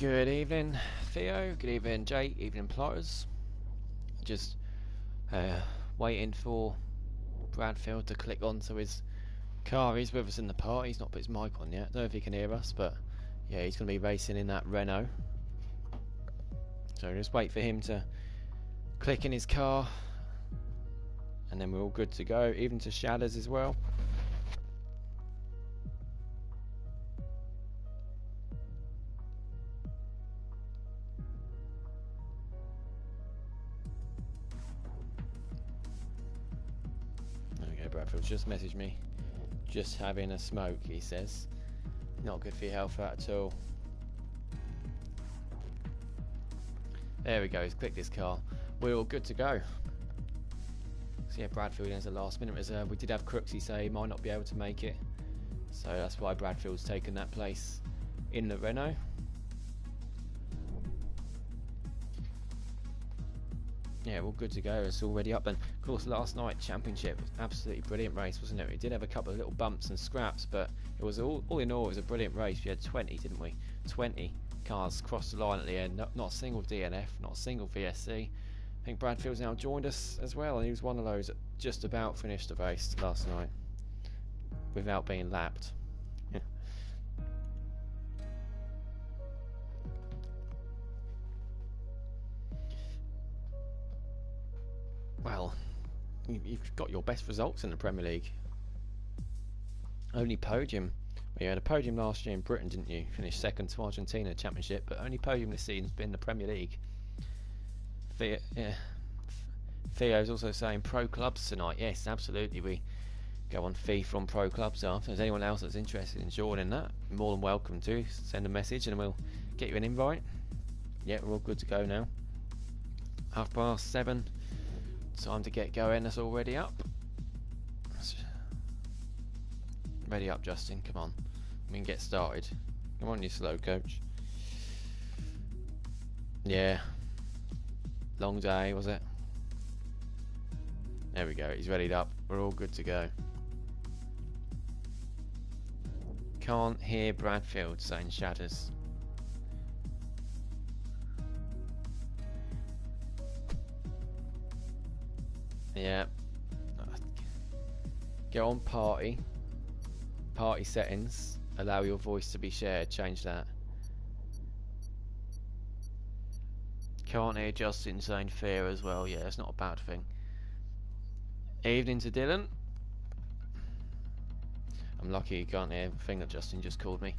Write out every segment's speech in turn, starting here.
Good evening, Theo. Good evening, Jake. Evening, plotters. Just waiting for Bradfield to click onto his car. He's with us in the party. He's not put his mic on yet. Don't know if he can hear us, but yeah, he's going to be racing in that Renault. So just wait for him to click in his car, and then we're all good to go. Even to Shadows as well. Okay, Bradfield's just messaged me. Just having a smoke, he says. Not good for your health at all. There we go, he's clicked his car. We're all good to go. So yeah, Bradfield is a last minute reserve. We did have Crooksy say he might not be able to make it. So that's why Bradfield's taken that place in the Renault. Yeah, we're all good to go. It's already up. And of course, last night championship was absolutely brilliant race, wasn't it? We did have a couple of little bumps and scraps, but it was all in all, it was a brilliant race. We had 20, didn't we? 20 cars crossed the line at the end. Not a single DNF, not a single VSC. I think Bradfield's now joined us as well, and he was one of those that just about finished the race last night without being lapped. Yeah. Well, you've got your best results in the Premier League. Only podium. Well, you had a podium last year in Britain, didn't you? Finished second to Argentina Championship, but only podium this season's been the Premier League. Theo's also saying pro clubs tonight. Yes, absolutely. We go on FIFA on pro clubs after. If there's anyone else that's interested in joining that, you're more than welcome to. Send a message and we'll get you an invite. Yeah, we're all good to go now. 7:30. Time to get going. That's already up. Ready up, Justin. Come on. We can get started. Come on, you slow coach. Yeah. Long day, was it? There we go. He's readied up. We're all good to go. Can't hear Bradfield, saying Shatters. Yeah. Go on party settings, allow your voice to be shared, change that. Can't hear Justin saying fear as well. Yeah, it's not a bad thing. Evening to Dylan. I'm lucky you can't hear the thing that Justin just called me.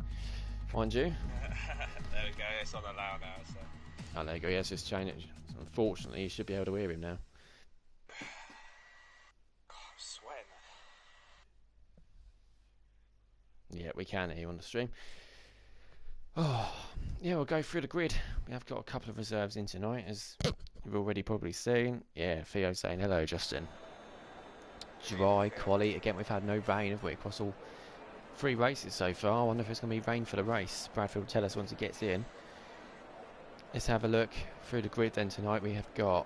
Mind you. There we go, it's on allow now. So. Oh, there you go. Yeah, it's just changed it. Unfortunately, you should be able to hear him now. God, I'm sweating. Yeah, we can hear you on the stream. Oh, yeah, we'll go through the grid. We have got a couple of reserves in tonight, as you've already probably seen. Yeah, Theo saying hello, Justin. Dry quality. Again, we've had no rain, have we, across all 3 races so far. I wonder if it's going to be rain for the race. Bradfield will tell us once he gets in. Let's have a look through the grid then tonight. We have got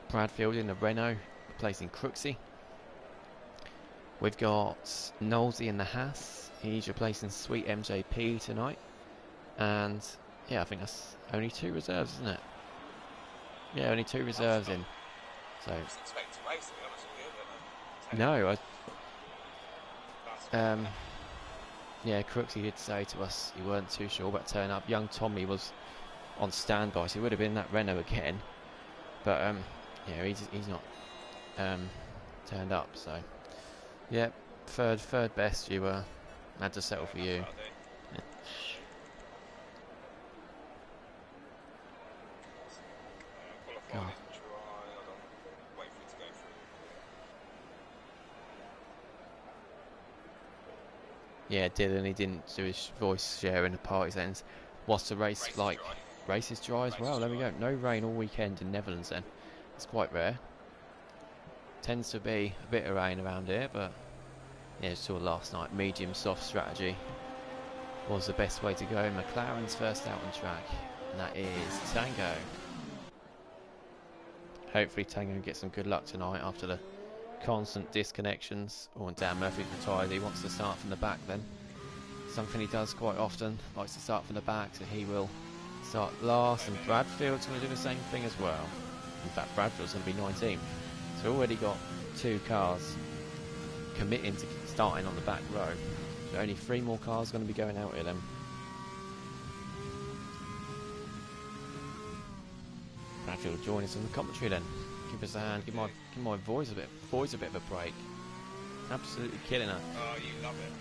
Bradfield in the Renault, replacing Crooksy. We've got Knowlesy in the Haas. He's replacing Sweet MJP tonight. And yeah, I think that's only 2 reserves, isn't it? Yeah, only 2 reserves in. So. I was expecting to race, to be honest with you, No, yeah, Crooksy did say to us he weren't too sure about turning up. Young Tommy was on standby, so he would have been in that Renault again. But yeah, he's not turned up. So yeah, third best. You had to settle for you. Yeah. God. Yeah, Dylan, he didn't do his voice share in the party settings. What's the race like? Race is dry as well. There we go. No rain all weekend in Netherlands then. It's quite rare. Tends to be a bit of rain around here, but yeah, saw last night. Medium soft strategy was the best way to go. McLaren's first out on track, and that is Tango. Hopefully Tango gets some good luck tonight after the constant disconnections. Oh, and Dan Murphy's retired. He wants to start from the back then. something he does quite often. Likes to start from the back, so he will start last, and Bradfield's going to do the same thing as well. In fact, Bradfield's going to be 19th. So we've already got 2 cars committing to starting on the back row. So only 3 more cars going to be going out here then. Bradfield will join us on the commentary then. Give us a hand, give my voice a bit of a break. Absolutely killing her. Oh, you love it.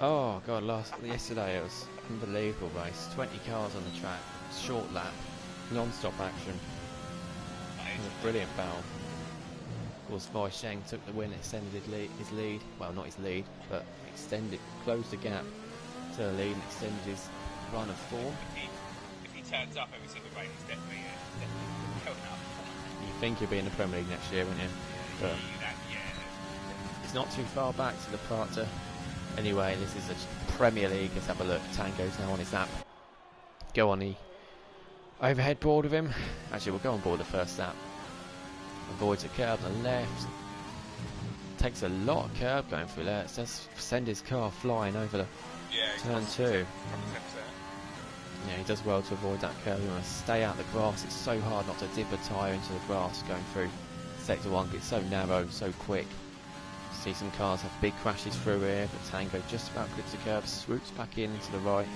Oh god, yesterday it was unbelievable race. 20 cars on the track, short lap, non-stop action. It was a brilliant battle. Of course, Vai Sheng took the win, extended his lead. Well, not his lead, but closed the gap to the lead and extended his run of form. If he turns up every single race, he's definitely going up. You think he'll be in the Premier League next year, wouldn't you? But it's not too far back to the Plata. Anyway, this is a Premier League. Let's have a look. Tango's now on his lap. Go on the overhead board with him. Actually, we'll go on board the first lap. Avoids a curb on the left. Takes a lot of curb going through there. It does send his car flying over the turn 2. Yeah, he does well to avoid that curve. You want to stay out the grass. It's so hard not to dip a tyre into the grass going through sector 1. It's so narrow, so quick. See some cars have big crashes through here, but Tango just about clips the curb, swoops back in into the right.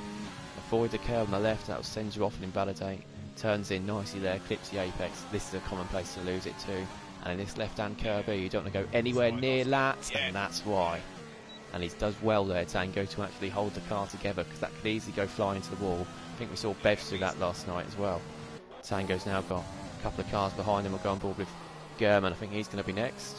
Avoid the curb on the left, that will send you off and invalidate. Turns in nicely there, clips the apex. This is a common place to lose it too. And in this left-hand curb here, you don't want to go anywhere near that, and that's why. And he does well there, Tango, to actually hold the car together, because that could easily go flying into the wall. I think we saw Bevs do that last night as well. Tango's now got a couple of cars behind him. We'll go on board with German. I think he's going to be next.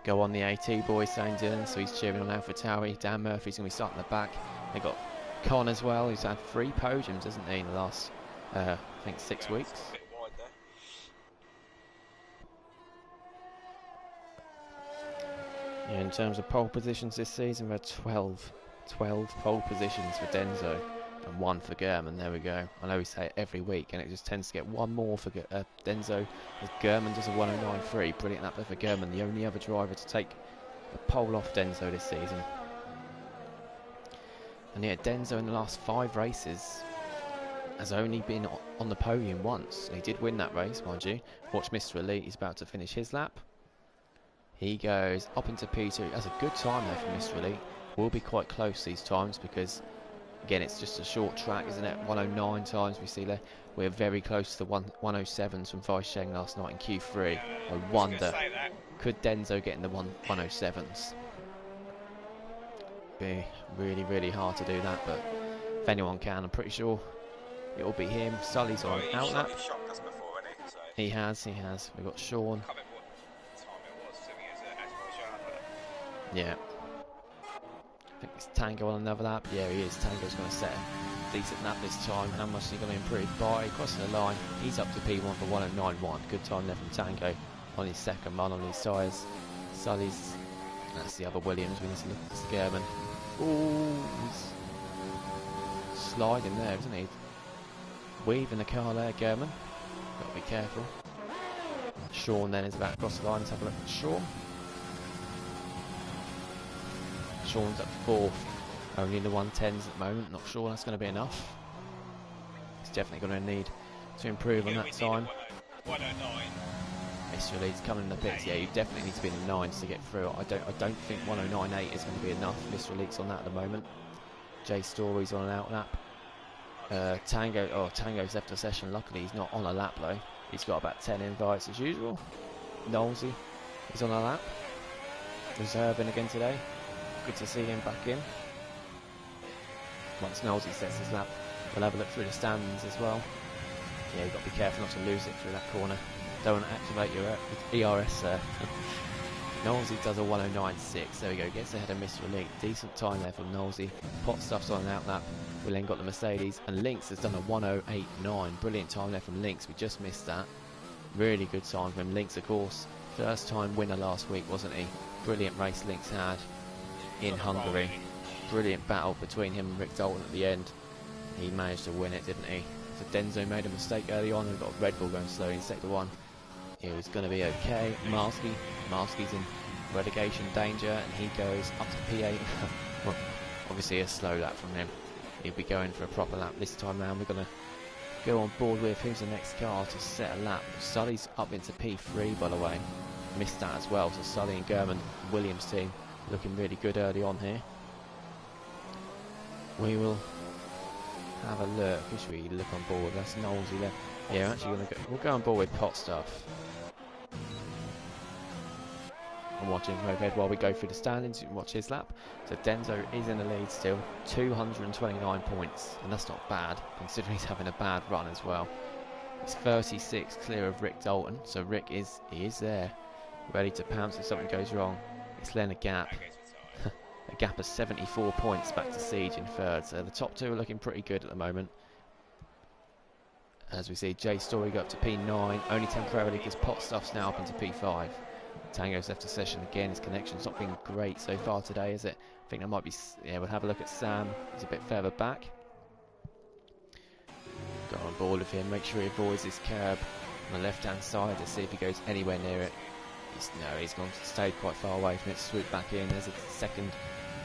Go on the AT boys, St. Dylan, so he's cheering on Alpha Tauri. Dan Murphy's going to be starting the back. They've got Con as well, who's had 3 podiums, hasn't he, in the last, I think, 6 weeks. A bit wide there. Yeah, in terms of pole positions this season, we've had 12 pole positions for Denso and 1 for German. There we go. I know we say it every week, and it just tends to get 1 more for Denso, as German does a 109.3. Brilliant lap there for German, the only other driver to take a pole off Denso this season. And yeah, Denso in the last 5 races has only been on the podium once. He did win that race, mind you. Watch Mr. Elite, he's about to finish his lap. He goes up into P2. That's a good time there for Mr. Elite. Will be quite close these times because, again, it's just a short track, isn't it? 109 times we see there. We're very close to the 107s from Vai Sheng last night in Q3. I wonder, could Denso get in the 107s? Be really, really hard to do that, but if anyone can, I'm pretty sure it will be him. Sully's on outlap. He's shocked us before, hasn't he? So He has. We've got Sean. I can't remember what time it was. So he was at Azerbaijan. Yeah. I think it's Tango on another lap. Yeah, he is. Tango's going to set a decent lap this time. How much is he going to improve by? Crossing the line. He's up to P1 for 109.1. Good time there from Tango on his second run on his tyres. Sully's. That's the other Williams. We need to look at the Scareman. Ooh, he's sliding there, isn't he? Weaving the car there, German. Got to be careful. Sean then is about to cross the line. Let's have a look at Sean. Sean's at 4th. Only in the 110s at the moment. Not sure that's going to be enough. He's definitely going to need to improve on that time. 109. Mr. Leeds coming in the pits. Yeah, you definitely need to be in the 9s to get through. I don't think 109.8 is going to be enough. Mr. Leeds on that at the moment. Jay Story's on an out lap. Tango's left the session. Luckily, he's not on a lap though. He's got about 10 invites as usual. Knowlesy is on a lap. Reserving again today. Good to see him back in. Once Knowlesy sets his lap, we'll have a look through the stands as well. Yeah, you've got to be careful not to lose it through that corner. Don't want to activate your ERS there. Knowlesy does a 109.6. There we go. Gets ahead of Mr. Elite. Decent time there from Knowlesy. Pot Stuff's on an out lap. We then got the Mercedes. And Lynx has done a 108.9. Brilliant time there from Lynx. We just missed that. Really good time from Lynx, of course. First time winner last week, wasn't he? Brilliant race Lynx had in Hungary. Brilliant battle between him and Rick Dalton at the end. He managed to win it, didn't he? So Denso made a mistake early on and got Red Bull going slow in sector 1. It was going to be okay. Marsky's in relegation danger, and he goes up to P8. Well, obviously a slow lap from him. He'll be going for a proper lap this time round. We're going to go on board with who's the next car to set a lap. Sully's up into P3, by the way. Missed that as well. So Sully and Gurman, Williams team, looking really good early on here. We will have a look. Who should we look on board? That's Knowlesy there. Yeah, actually we'll go on board with Pot Stuff. I'm watching overhead while we go through the standings. You can watch his lap. So Denzo is in the lead still, 229 points, and that's not bad considering he's having a bad run as well. He's 36 clear of Rick Dalton, so Rick is there, ready to pounce if something goes wrong. It's then a gap. A gap of 74 points back to Siege in third. So the top two are looking pretty good at the moment. As we see Jay Story go up to P9, only temporarily because Pot Stuff's now up into P5. Tango's left a session again. His connection's not been great so far today, is it? I think that might be... Yeah, we'll have a look at Sam. He's a bit further back. Got on board with him. Make sure he avoids this curb on the left-hand side to see if he goes anywhere near it. He's stayed quite far away from it. Swoop back in. There's a second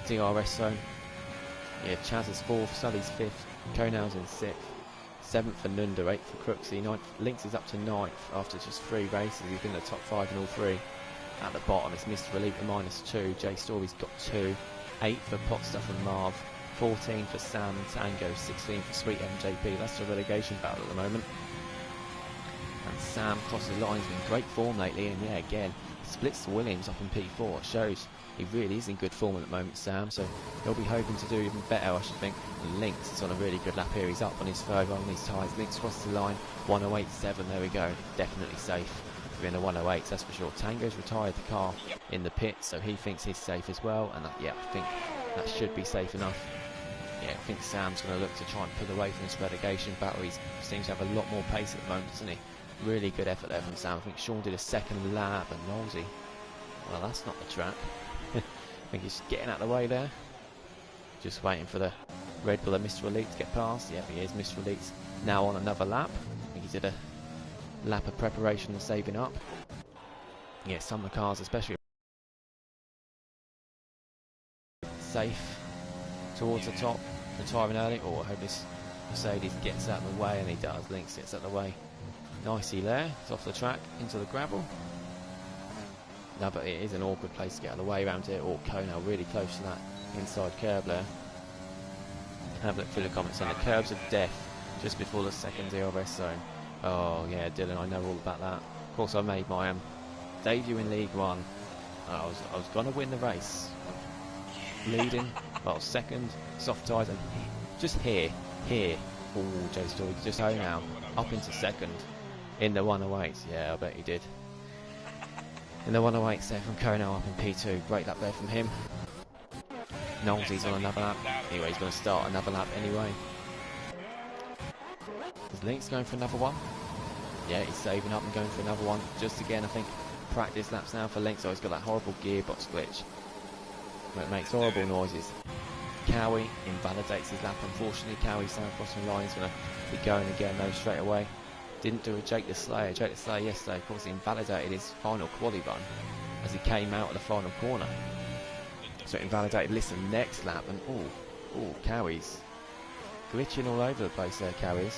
DRS zone. Yeah, Chaz is 4th, Sully's 5th, Konal's in 6th, 7th for Nunda, 8th for Crooksy, 9th. Lynx is up to 9th after just 3 races. He's been in the top 5 in all 3. At the bottom, it's Mr. Relief at -2. Jay Story's got 2. 8th for Pot Stuff and Marv. 14 for Sam and Tango. 16 for Sweet MJP. That's the relegation battle at the moment. And Sam crosses the line. He's been in great form lately. And yeah, again, splits the Williams up in P4. It shows he really is in good form at the moment, Sam. So he'll be hoping to do even better, I should think. And Lynx is on a really good lap here. He's up on his third run on his tyres. Lynx crosses the line. 108.7. There we go. Definitely safe. In the 108s, that's for sure. Tango's retired the car in the pit, so he thinks he's safe as well, and yeah, I think that should be safe enough. Yeah, I think Sam's going to look to try and pull away from this relegation battle. He seems to have a lot more pace at the moment, doesn't he? Really good effort there from Sam. I think Sean did a second lap, and Knowlesy, well, that's not the track. I think he's getting out of the way there. Just waiting for the Red Bull and Mr. Elite to get past. Yeah, he is. Mr. Elite's now on another lap. I think he did a lap of preparation and saving up. Yeah, some of the cars, especially safe towards the top, retiring early. Oh, I hope this Mercedes gets out of the way, and he does. Lynx gets out of the way nicely there. It's off the track into the gravel. No, but it is an awkward place to get out of the way around here. Oh, Kona really close to that inside curb there. Have a look through the comments on the curbs of death just before the second DRS zone. Oh yeah, Dylan, I know all about that. Of course, I made my debut in League One. I was gonna win the race, leading, well, second, soft tyres, and just here. Oh, Jay Story just now up into second in the 108s. Yeah, I bet he did. In the 108s there from Kono up in P2. Great lap there from him. Knowlesy's on another lap. Anyway, he's going to start another lap anyway. Is Lynx going for another one? Yeah, he's saving up and going for another one. Just again, I think, practice laps now for Lynx. Oh, he's got that horrible gearbox glitch. It makes horrible noises. Cowie invalidates his lap, unfortunately. Cowie's down crossing the line. He's going to be going again, though, straight away. Didn't do a Jake the Slayer. Jake the Slayer yesterday, of course, he invalidated his final quali run as he came out of the final corner. So it invalidated Listen next lap, and oh, Cowie's glitching all over the place there, Cowie's.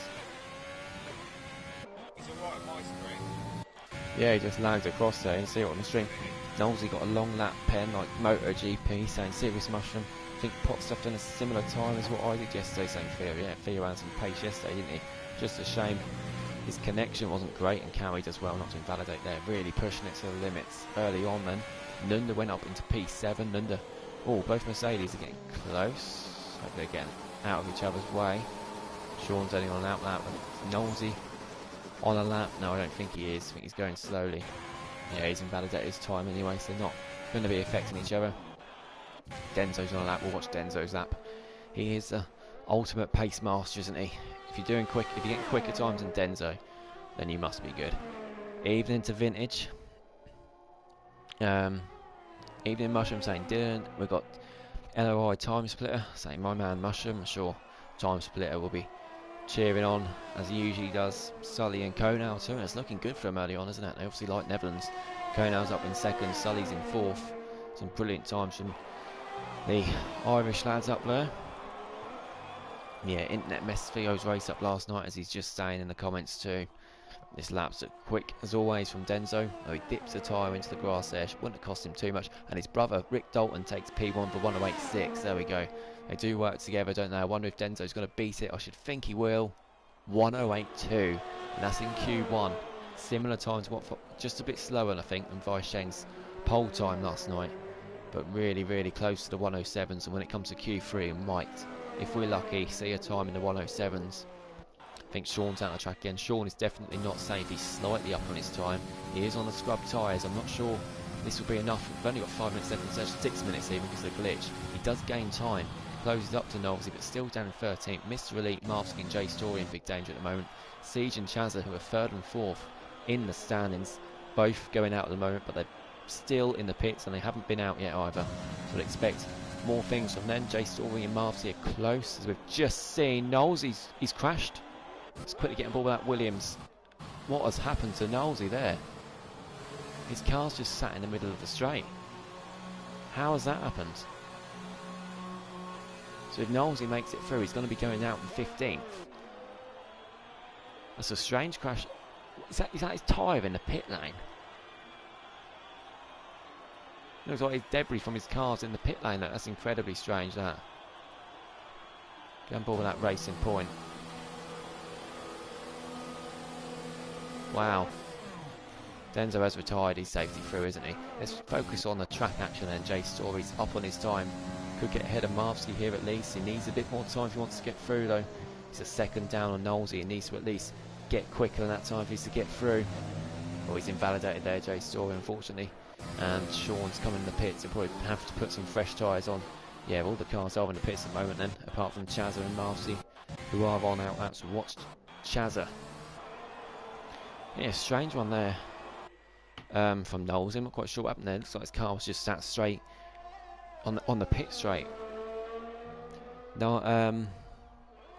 Yeah, he just lags across there. You see it on the string. Knowlesy got a long lap pen like MotoGP, saying Serious Mushroom. I think Pot Stuff done a similar time as what I did yesterday, saying Theo. Yeah, Theo had some pace yesterday, didn't he? Just a shame his connection wasn't great, and Cowie does well not to invalidate there. Really pushing it to the limits early on then. Nunda went up into P7. Nunda, oh, both Mercedes are getting close. Hope they're getting out of each other's way. Sean's only on an out lap. Knowlesy on a lap. No, I don't think he is. I think he's going slowly. Yeah, he's invalidated his time anyway, so they're not going to be affecting each other. Denzo's on a lap. We'll watch Denzo's lap. He is the ultimate pace master, isn't he? If you're getting quicker times than Denzo, then you must be good. Evening to Vintage. Evening Mushroom saying Dylan. We've got LOI Time Splitter saying my man Mushroom. I'm sure Time Splitter will be cheering on as he usually does. Sully and Konal too. It's looking good for him early on, isn't it? They obviously like Netherlands. Konal's up in second. Sully's in fourth. Some brilliant times from the Irish lads up there. Yeah, internet messed Theo's race up last night, as he's just saying in the comments too. This lap's quick as always from Denso, though he dips a tyre into the grass there. Wouldn't have cost him too much. And his brother Rick Dalton takes P1 for 108.6. There we go. They do work together, don't they? I wonder if Denso's going to beat it. I should think he will. 108.2, and that's in Q1. Similar time to what, just a bit slower, I think, than Weisheng's pole time last night. But really, really close to the 107s. And when it comes to Q3, we might, if we're lucky, see a time in the 107s. I think Sean's out of the track again. Sean is definitely not safe. He's slightly up on his time. He is on the scrub tyres. I'm not sure this will be enough. We've only got 5 minutes left, and 6 minutes even because of the glitch. He does gain time. Closes up to Knowlesy, but still down in 13th. Mr. Elite, Marvsky and Jay Story in big danger at the moment. Siege and Chazza, who are 3rd and 4th in the standings, both going out at the moment, but they're still in the pits and they haven't been out yet either. So we'll expect more things from them. Jay Story and Marvsky are close, as we've just seen. Knowles, he's crashed. Let's quickly get on board with that Williams. What has happened to Knowlesy there? His car's just sat in the middle of the straight. How has that happened? So if Knowlesy makes it through, he's going to be going out in 15th. That's a strange crash. Is that his tyre in the pit lane? Looks like his debris from his car's in the pit lane. That's incredibly strange, that. Get on board with that racing point. Wow. Denso has retired, he's safety through, isn't he? Let's focus on the track action then. Jay Story's up on his time. Could get ahead of Marvsky here at least. He needs a bit more time if he wants to get through though. He's a second down on Knowlesy. He needs to at least get quicker than that time if he's to get through. Oh, he's invalidated there, Jay Story, unfortunately. And Sean's coming in the pits. He'll probably have to put some fresh tyres on. Yeah, all the cars are in the pits at the moment then, apart from Chazza and Marvsky, who are on out. So watch Chazza. Yeah, strange one there from Knowles. I'm not quite sure what happened there. Looks like his car was just sat straight on the pit straight. No,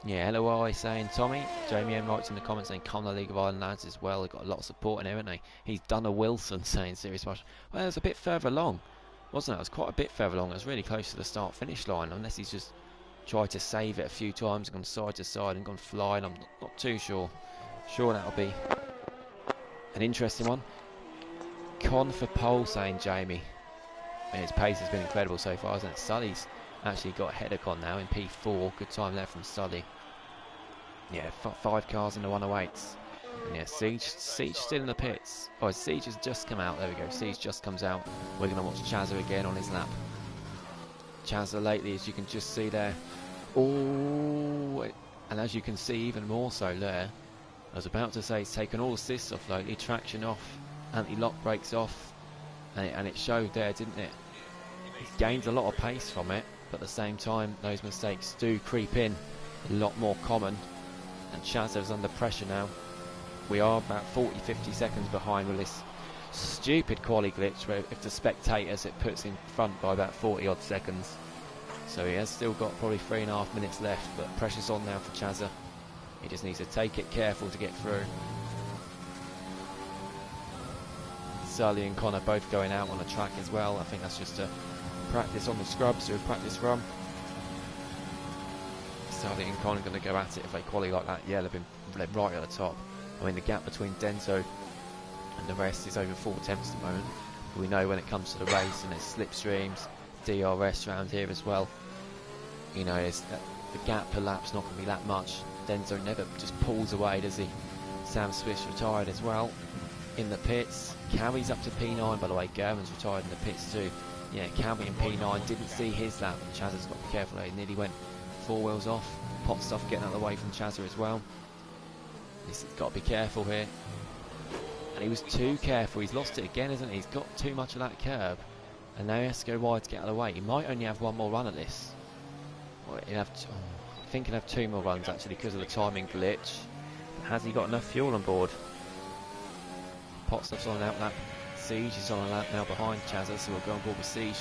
yeah, LOI saying Tommy. Jamie M writes in the comments saying come the League of Ireland lads as well. They've got a lot of support in here, haven't they? He's done a Wilson saying serious rush. Well, it was a bit further along, wasn't it? It was quite a bit further along. It was really close to the start finish line, unless he's just tried to save it a few times, gone side to side and gone flying. I'm not too sure. Sure, that'll be an interesting one. Con for pole, saying Jamie. And his pace has been incredible so far, hasn't it? Sully's actually got ahead of Con now in P4. Good time there from Sully. Yeah, 5 cars in the 108s. And yeah, Siege still in the pits. Oh, Siege has just come out. There we go. Siege just comes out. We're going to watch Chazza again on his lap. Chazza lately, as you can just see there. Oh, and as you can see even more so there. I was about to say he's taken all assists off lately. Traction off, anti-lock brakes off. And it showed there, didn't it? He gains a lot of pace from it. But at the same time, those mistakes do creep in. A lot more common. And Chazza's under pressure now. We are about 40-50 seconds behind with this stupid quali glitch where if the spectators, it puts in front by about 40 odd seconds. So he has still got probably 3.5 minutes left, but pressure's on now for Chazza. He just needs to take it careful to get through. Sully and Connor both going out on the track as well. I think that's just a practice on the scrubs, so practice run. Sully and Connor are going to go at it if they quali like that. Yeah, they've been right at the top. I mean, the gap between Denso and the rest is over 4 tenths at the moment. But we know when it comes to the race and there's slipstreams, DRS around here as well. You know, the gap per lap's not going to be that much. Denso never just pulls away, does he? Sam Swift's retired as well in the pits. Cowie's up to P9, by the way. Gervin's retired in the pits too. Yeah, Cowie in P9 didn't see his lap. Chazza's got to be careful there. He nearly went 4 wheels off. Pot stuff getting out of the way from Chazza as well. He's got to be careful here. And he was too careful. He's lost it again, isn't he? He's got too much of that curb. And now he has to go wide to get out of the way. He might only have 1 more run at this. Well, he'll have I think he'll have 2 more runs actually because of the timing glitch. But has he got enough fuel on board? Potstuff's on an outlap. Siege is on a lap now behind Chazza, so we'll go on board with Siege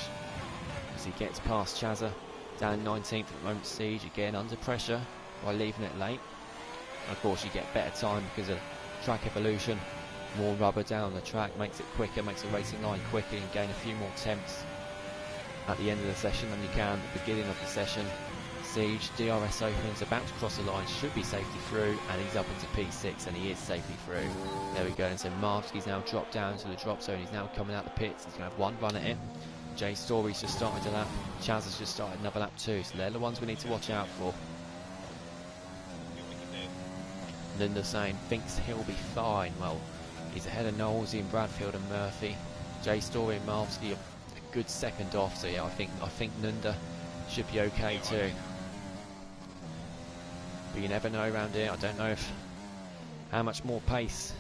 as he gets past Chazza. Down 19th at the moment. Siege again under pressure by leaving it late. And of course you get better time because of track evolution. More rubber down the track makes it quicker, makes the racing line quicker and gain a few more tenths. at the end of the session than you can at the beginning of the session. Siege, DRS opens, about to cross the line, should be safely through, and he's up into P6, and he is safely through. There we go, and so Marvsky's now dropped down to the drop zone, he's now coming out the pits, he's going to have one run at it. Jay Story's just started a lap, Chaz has just started another lap too, so they're the ones we need to watch out for. Linda saying, thinks he'll be fine. Well, he's ahead of Knowlesy and Bradfield and Murphy. Jay Story and Marvsky a good second off, so yeah, I think Nunda should be okay too. But you never know around here. I don't know how much more pace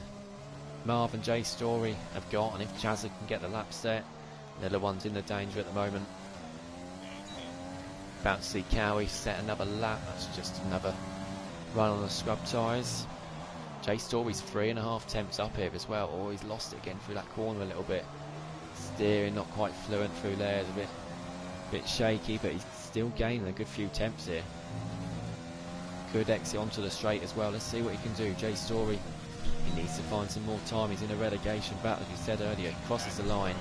Marv and Jay Story have got, and if Chazza can get the lap set, they're the ones in the danger at the moment. About to see Cowie set another lap. That's just another run on the scrub tyres. Jay Story's 3.5 tenths up here as well. Oh, he's lost it again through that corner a little bit. Steering not quite fluent through there. It's a bit shaky, but he's still gaining a good few tenths here. Good exit onto the straight as well. Let's see what he can do. Jay Story, he needs to find some more time. He's in a relegation battle, as we said earlier. He crosses the line,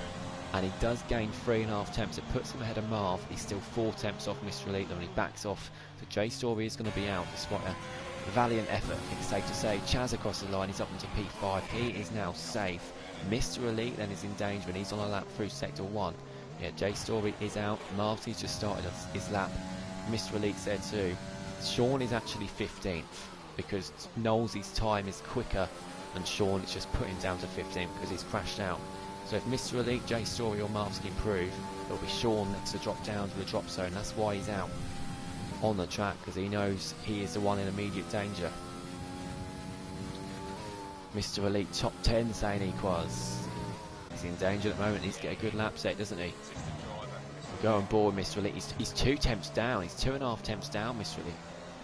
and he does gain 3.5 tenths. It puts him ahead of Marv. He's still 4 tenths off Mr. Elite, and he backs off. So Jay Story is going to be out despite a valiant effort, I think it's safe to say. Chaz across the line, he's up into P5. He is now safe. Mr. Elite then is in danger, and he's on a lap through Sector 1. Yeah, Jay Story is out. Marv's just started his lap. Mr. Elite's there too. Sean is actually 15th because Knowlesy's time is quicker, and Sean is just put him down to 15th because he's crashed out. So if Mr. Elite, Jay Story or Marv's can improve, it'll be Sean next to drop down to the drop zone. That's why he's out on the track, because he knows he is the one in immediate danger. Mr. Elite top 10 saying he was. He's in danger at the moment. He needs to get a good lap set, doesn't he? Go on board, Mr. Elite. He's 2 tenths down. He's 2.5 tenths down, Mr. Elite.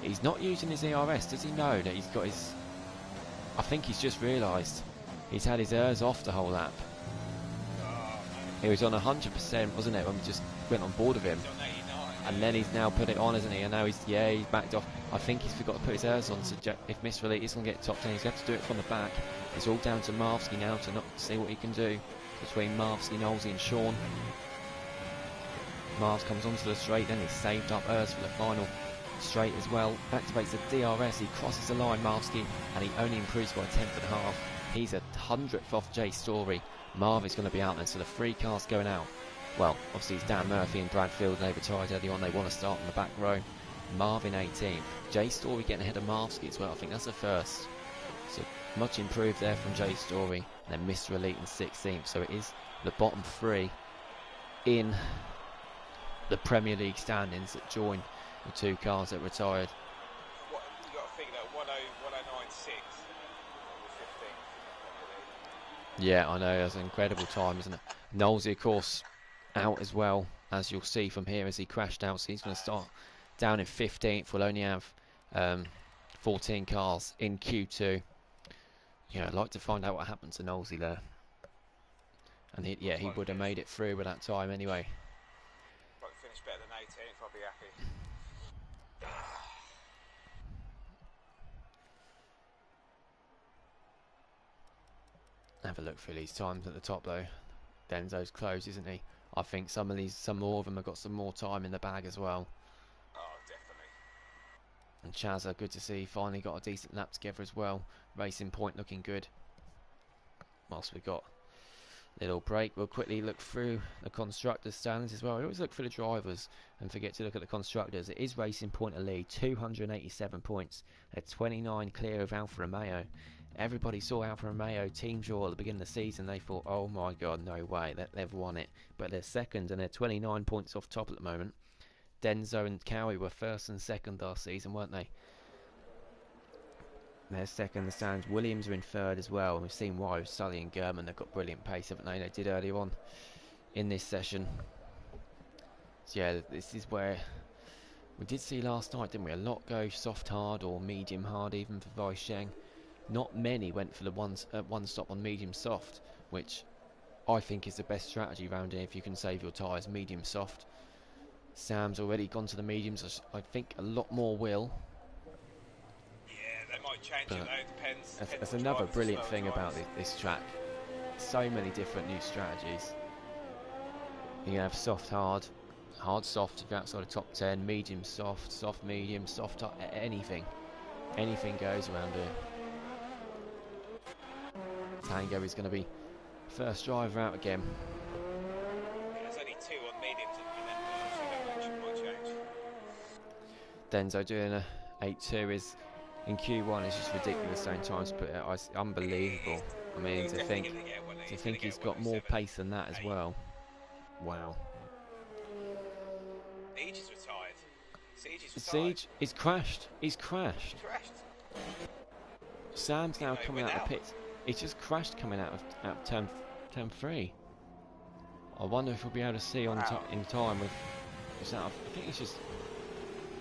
He's not using his ERS. Does he know that he's got his... I think he's just realised he's had his ERS off the whole lap. He was on 100%, wasn't it, when we just went on board of him. And then he's now put it on, isn't he? And now he's backed off. I think he's forgot to put his ERS on. So if Mr. Elite is going to get top 10, he's going to have to do it from the back. It's all down to Marvsky now to not see what he can do between Marvsky, Knowlesy and Sean. Marvs comes onto the straight, then he's saved up ERS for the final straight as well. Activates the DRS, he crosses the line, Marvsky, and he only improves by 1/10.5. He's a 100th off Jay Story. Marv is going to be out then, so the 3 cars going out. Well, obviously it's Dan Murphy and Bradfield. They retired early on. They want to start in the back row. Marv in 18th. Jay Story getting ahead of Marvsky as well. I think that's a first. So much improved there from Jay Story. And then Mr. Elite in 16th. So it is the bottom 3 in the Premier League standings that join the 2 cars that retired. What, you got to think that 1096 was 15th. Yeah, I know. That's an incredible time, isn't it? Knowlesy, of course, out as well, as you'll see from here as he crashed out. So he's going to start down in 15th. We'll only have 14 cars in Q2. Yeah, I'd like to find out what happened to Knowlesy there. And he would have made it through with that time anyway. If I could finish better than 18th, I'll be happy. Have a look through these times at the top though. Denzo's close, isn't he? I think some more of them have got some more time in the bag as well. Oh, definitely. And Chazza, good to see, finally got a decent lap together as well. Racing Point looking good. Whilst we got a little break, we'll quickly look through the constructors' standings as well. We always look for the drivers and forget to look at the constructors. It is Racing Point a lead, 287 points. They're 29 clear of Alfa Romeo. Everybody saw Alfa Romeo team draw at the beginning of the season. They thought, oh my god, no way, they've won it. But they're second and they're 29 points off top at the moment. Denzo and Cowie were first and second last season, weren't they? They're second in the stands. Williams are in third as well. And we've seen why with Sully and Gurman. They've got brilliant pace, haven't they? They did earlier on in this session. So yeah, this is where we did see last night, didn't we? A lot go soft hard or medium hard even for Weisheng. Not many went for the one stop on medium soft, which I think is the best strategy around here if you can save your tyres. Medium soft. Sam's already gone to the mediums. I think a lot more will. Yeah, they might change it though. Depends. That's another brilliant thing about this track. So many different new strategies. You can have soft hard, Hard, soft if you're outside the top 10, medium, soft, soft, medium, soft, anything. Anything goes around here. Tango is going to be first driver out again. There's only 2 on mediums at the minute, so that might change. Denzo doing a 8.2 is in Q1 is just ridiculous. Same times, but it's unbelievable. I mean, to think he's got more pace than that as well. Wow. Siege is retired. Siege is retired. Siege is crashed. He's crashed. He crashed. Sam's now coming out of the pits. He's just crashed coming out of turn 3. I wonder if we'll be able to see on in time with. I think he's just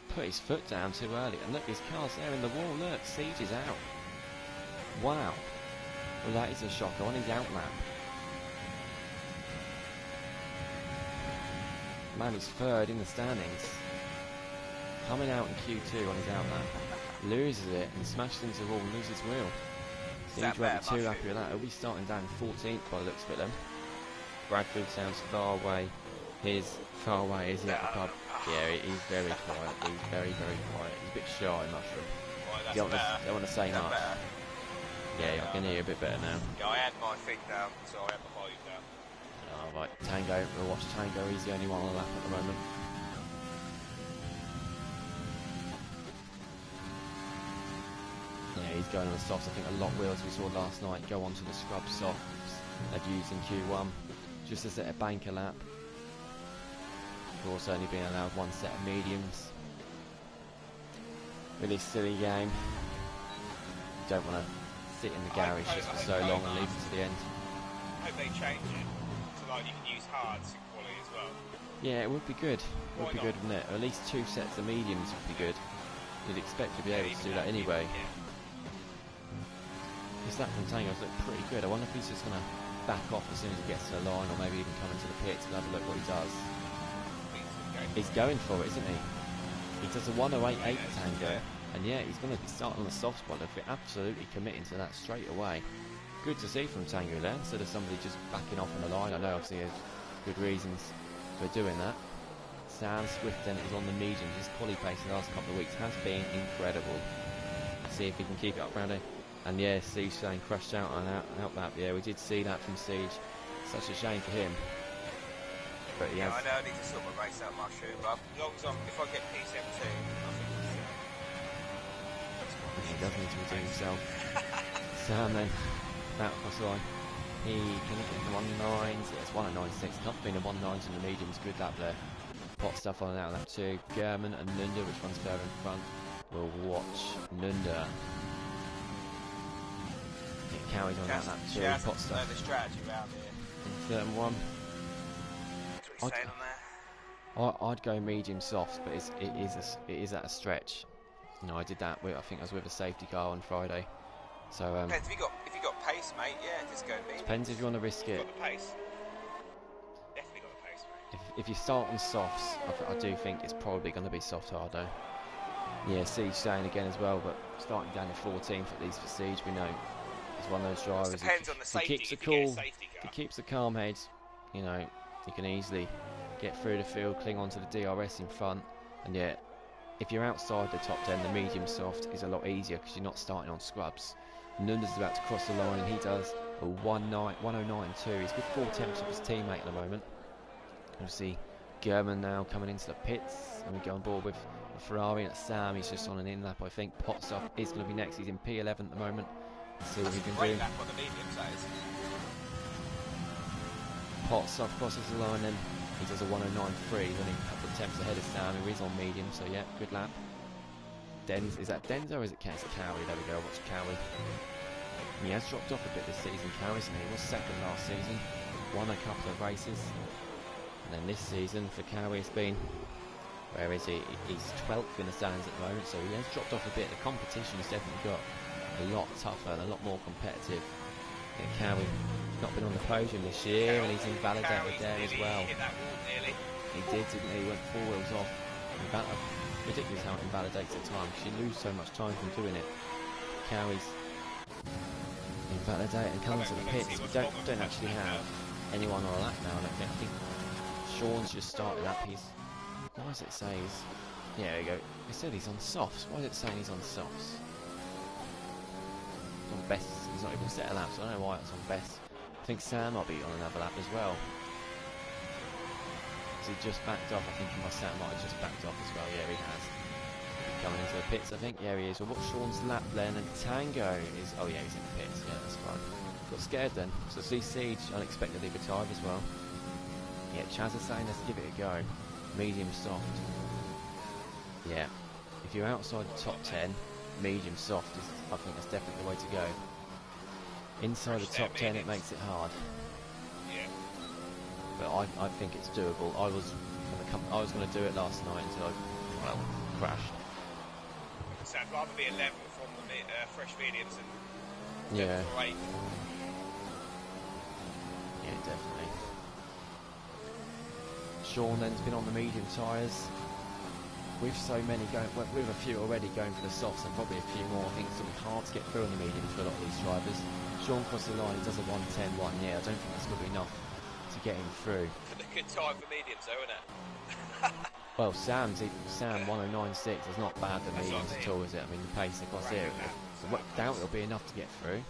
put his foot down too early. And look, his car's there in the wall. Look, Siege is out. Wow. Well, that is a shocker on his out lap. Man is third in the standings. Coming out in Q2 on his out lap. Loses it and smashes into the wall and loses his wheel. Siege won't be too happy with that. He'll be starting down 14th by the looks of it then. Bradford sounds far away. He's far away, is he, at the pub? Yeah, he's very quiet. He's very, very quiet. He's a bit shy, Mushroom. Don't want to say much. Better. Yeah, I can hear you a bit better now. Yeah, I had my feet down, so I had my volume down. Oh, right, Tango. We'll watch Tango. He's the only one on the lap at the moment. Yeah, he's going on the softs. I think a lot of wheels we saw last night go onto the scrub softs they've used in Q1, just as a banker lap. Of course, only being allowed one set of mediums. Really silly game. You don't want to sit in the garage just for so long and leave it to the end. I hope they change it so like you can use hards in quality as well. Yeah, it would be good. It would be good, wouldn't it? Or at least 2 sets of mediums would be good. You'd expect to be able to do that anyway. His lap from Tango's look pretty good. I wonder if he's just going to back off as soon as he gets to the line, or maybe even come into the pits and have a look what he does. He's going for it, isn't he? He does a 108.8 Tango, and yeah, he's going to be starting on the soft spot. If we're absolutely committing to that straight away. Good to see from Tango there, instead of somebody just backing off on the line. I know obviously there's good reasons for doing that. Sam Swift then is on the mediums. His quali pace in the last couple of weeks has been incredible. See if he can keep it up around here. And yeah, Siege saying crashed out on out lap. Yeah, we did see that from Siege. Such a shame for him. But he has. I know I need to sort my race out Mushroom, but as long as if I get P17, I think he does need to redeem himself. Sam then, out across the line. He can get the 1.9s. Yeah, it's 1.96. Not being a 1.9s in the mediums. Good lap there. Pot stuff on out lap 2. German and Nunda, which one's further in front? We'll watch Nunda. Cowie's on that lap 2. Pot stuff. The strategy around here. In turn 1. I'd go medium soft, but it is at a stretch. You know, I did that. I think I was with a safety car on Friday. So depends if you got pace, mate. Yeah, just go medium. Depends if you want to risk it. Got the pace. Definitely got the pace, mate. If you start on softs, I do think it's probably going to be soft hardo. Yeah, Siege staying again as well, but starting down to 14th at least for Siege. We know he's one of those drivers. Depends on the safety. He keeps the cool. He keeps the calm head. You know, you can easily get through the field, cling onto the DRS in front, and yet if you're outside the top 10, the medium soft is a lot easier because you're not starting on scrubs. Nunda's about to cross the line and he does a 109.2. He's good 4 tenths of his teammate at the moment. Obviously German now coming into the pits, and we go on board with a Ferrari and Sam. He's just on an in lap, I think. Potstuff is going to be next. He's in P11 at the moment. Let's see what he can do. Potstuff crosses the line then. He does a 109.3, he's only a couple of attempts ahead of Sam, who is on medium, so yeah, good lap. Is that Denzo or is it Cowie? There we go, watch Cowie. He has dropped off a bit this season, Cowie, isn't he? He was second last season, won a couple of races. And then this season for Cowie it's been, where is he? He's 12th in the standings at the moment, so he has dropped off a bit. The competition has definitely got a lot tougher and a lot more competitive. Yeah, Cowie not been on the podium this year, and he's invalidated there as well. He did, didn't he? He went 4 wheels off. Ridiculous how it invalidates at times, because you lose so much time from doing it. Cowie's invalidated and comes to the pits. We don't actually have anyone on a lap now. I think Sean's just started up. Why does it say he's... Yeah, there you go. It said he's on softs. Why is it saying he's on softs? He's on best. He's not even set a lap, so I don't know why it's on best. I think Sam might be on another lap as well. Has he just backed off? I think Sam might have just backed off as well. Yeah, he has. Coming into the pits, I think. Yeah, he is. Well, what's Sean's lap then? And Tango is... Oh, yeah, he's in the pits. Yeah, that's fine. Got scared then. So see Siege unexpectedly retired as well. Yeah, Chaz is saying let's give it a go. Medium soft. Yeah. If you're outside the top 10, medium soft is, I think that's definitely the way to go. Inside the top 10 it makes it hard. Yeah. But I think it's doable. I was going to do it last night until I crashed. So I'd rather be 11 from the fresh mediums than yeah. 8. Yeah, definitely. Sean then's been on the medium tyres. With so many going, well, with a few already going for the softs and probably a few more, I think it's going to be hard to get through on the mediums for a lot of these drivers. Sean crosses the line, he does a 1:10.1. Yeah, I don't think that's going to be enough to get him through. A good time for mediums, though, isn't it? Well, Sam 1:09.6 is not bad for mediums at all, is it? I mean, the pace across here, I doubt it'll be enough to get through.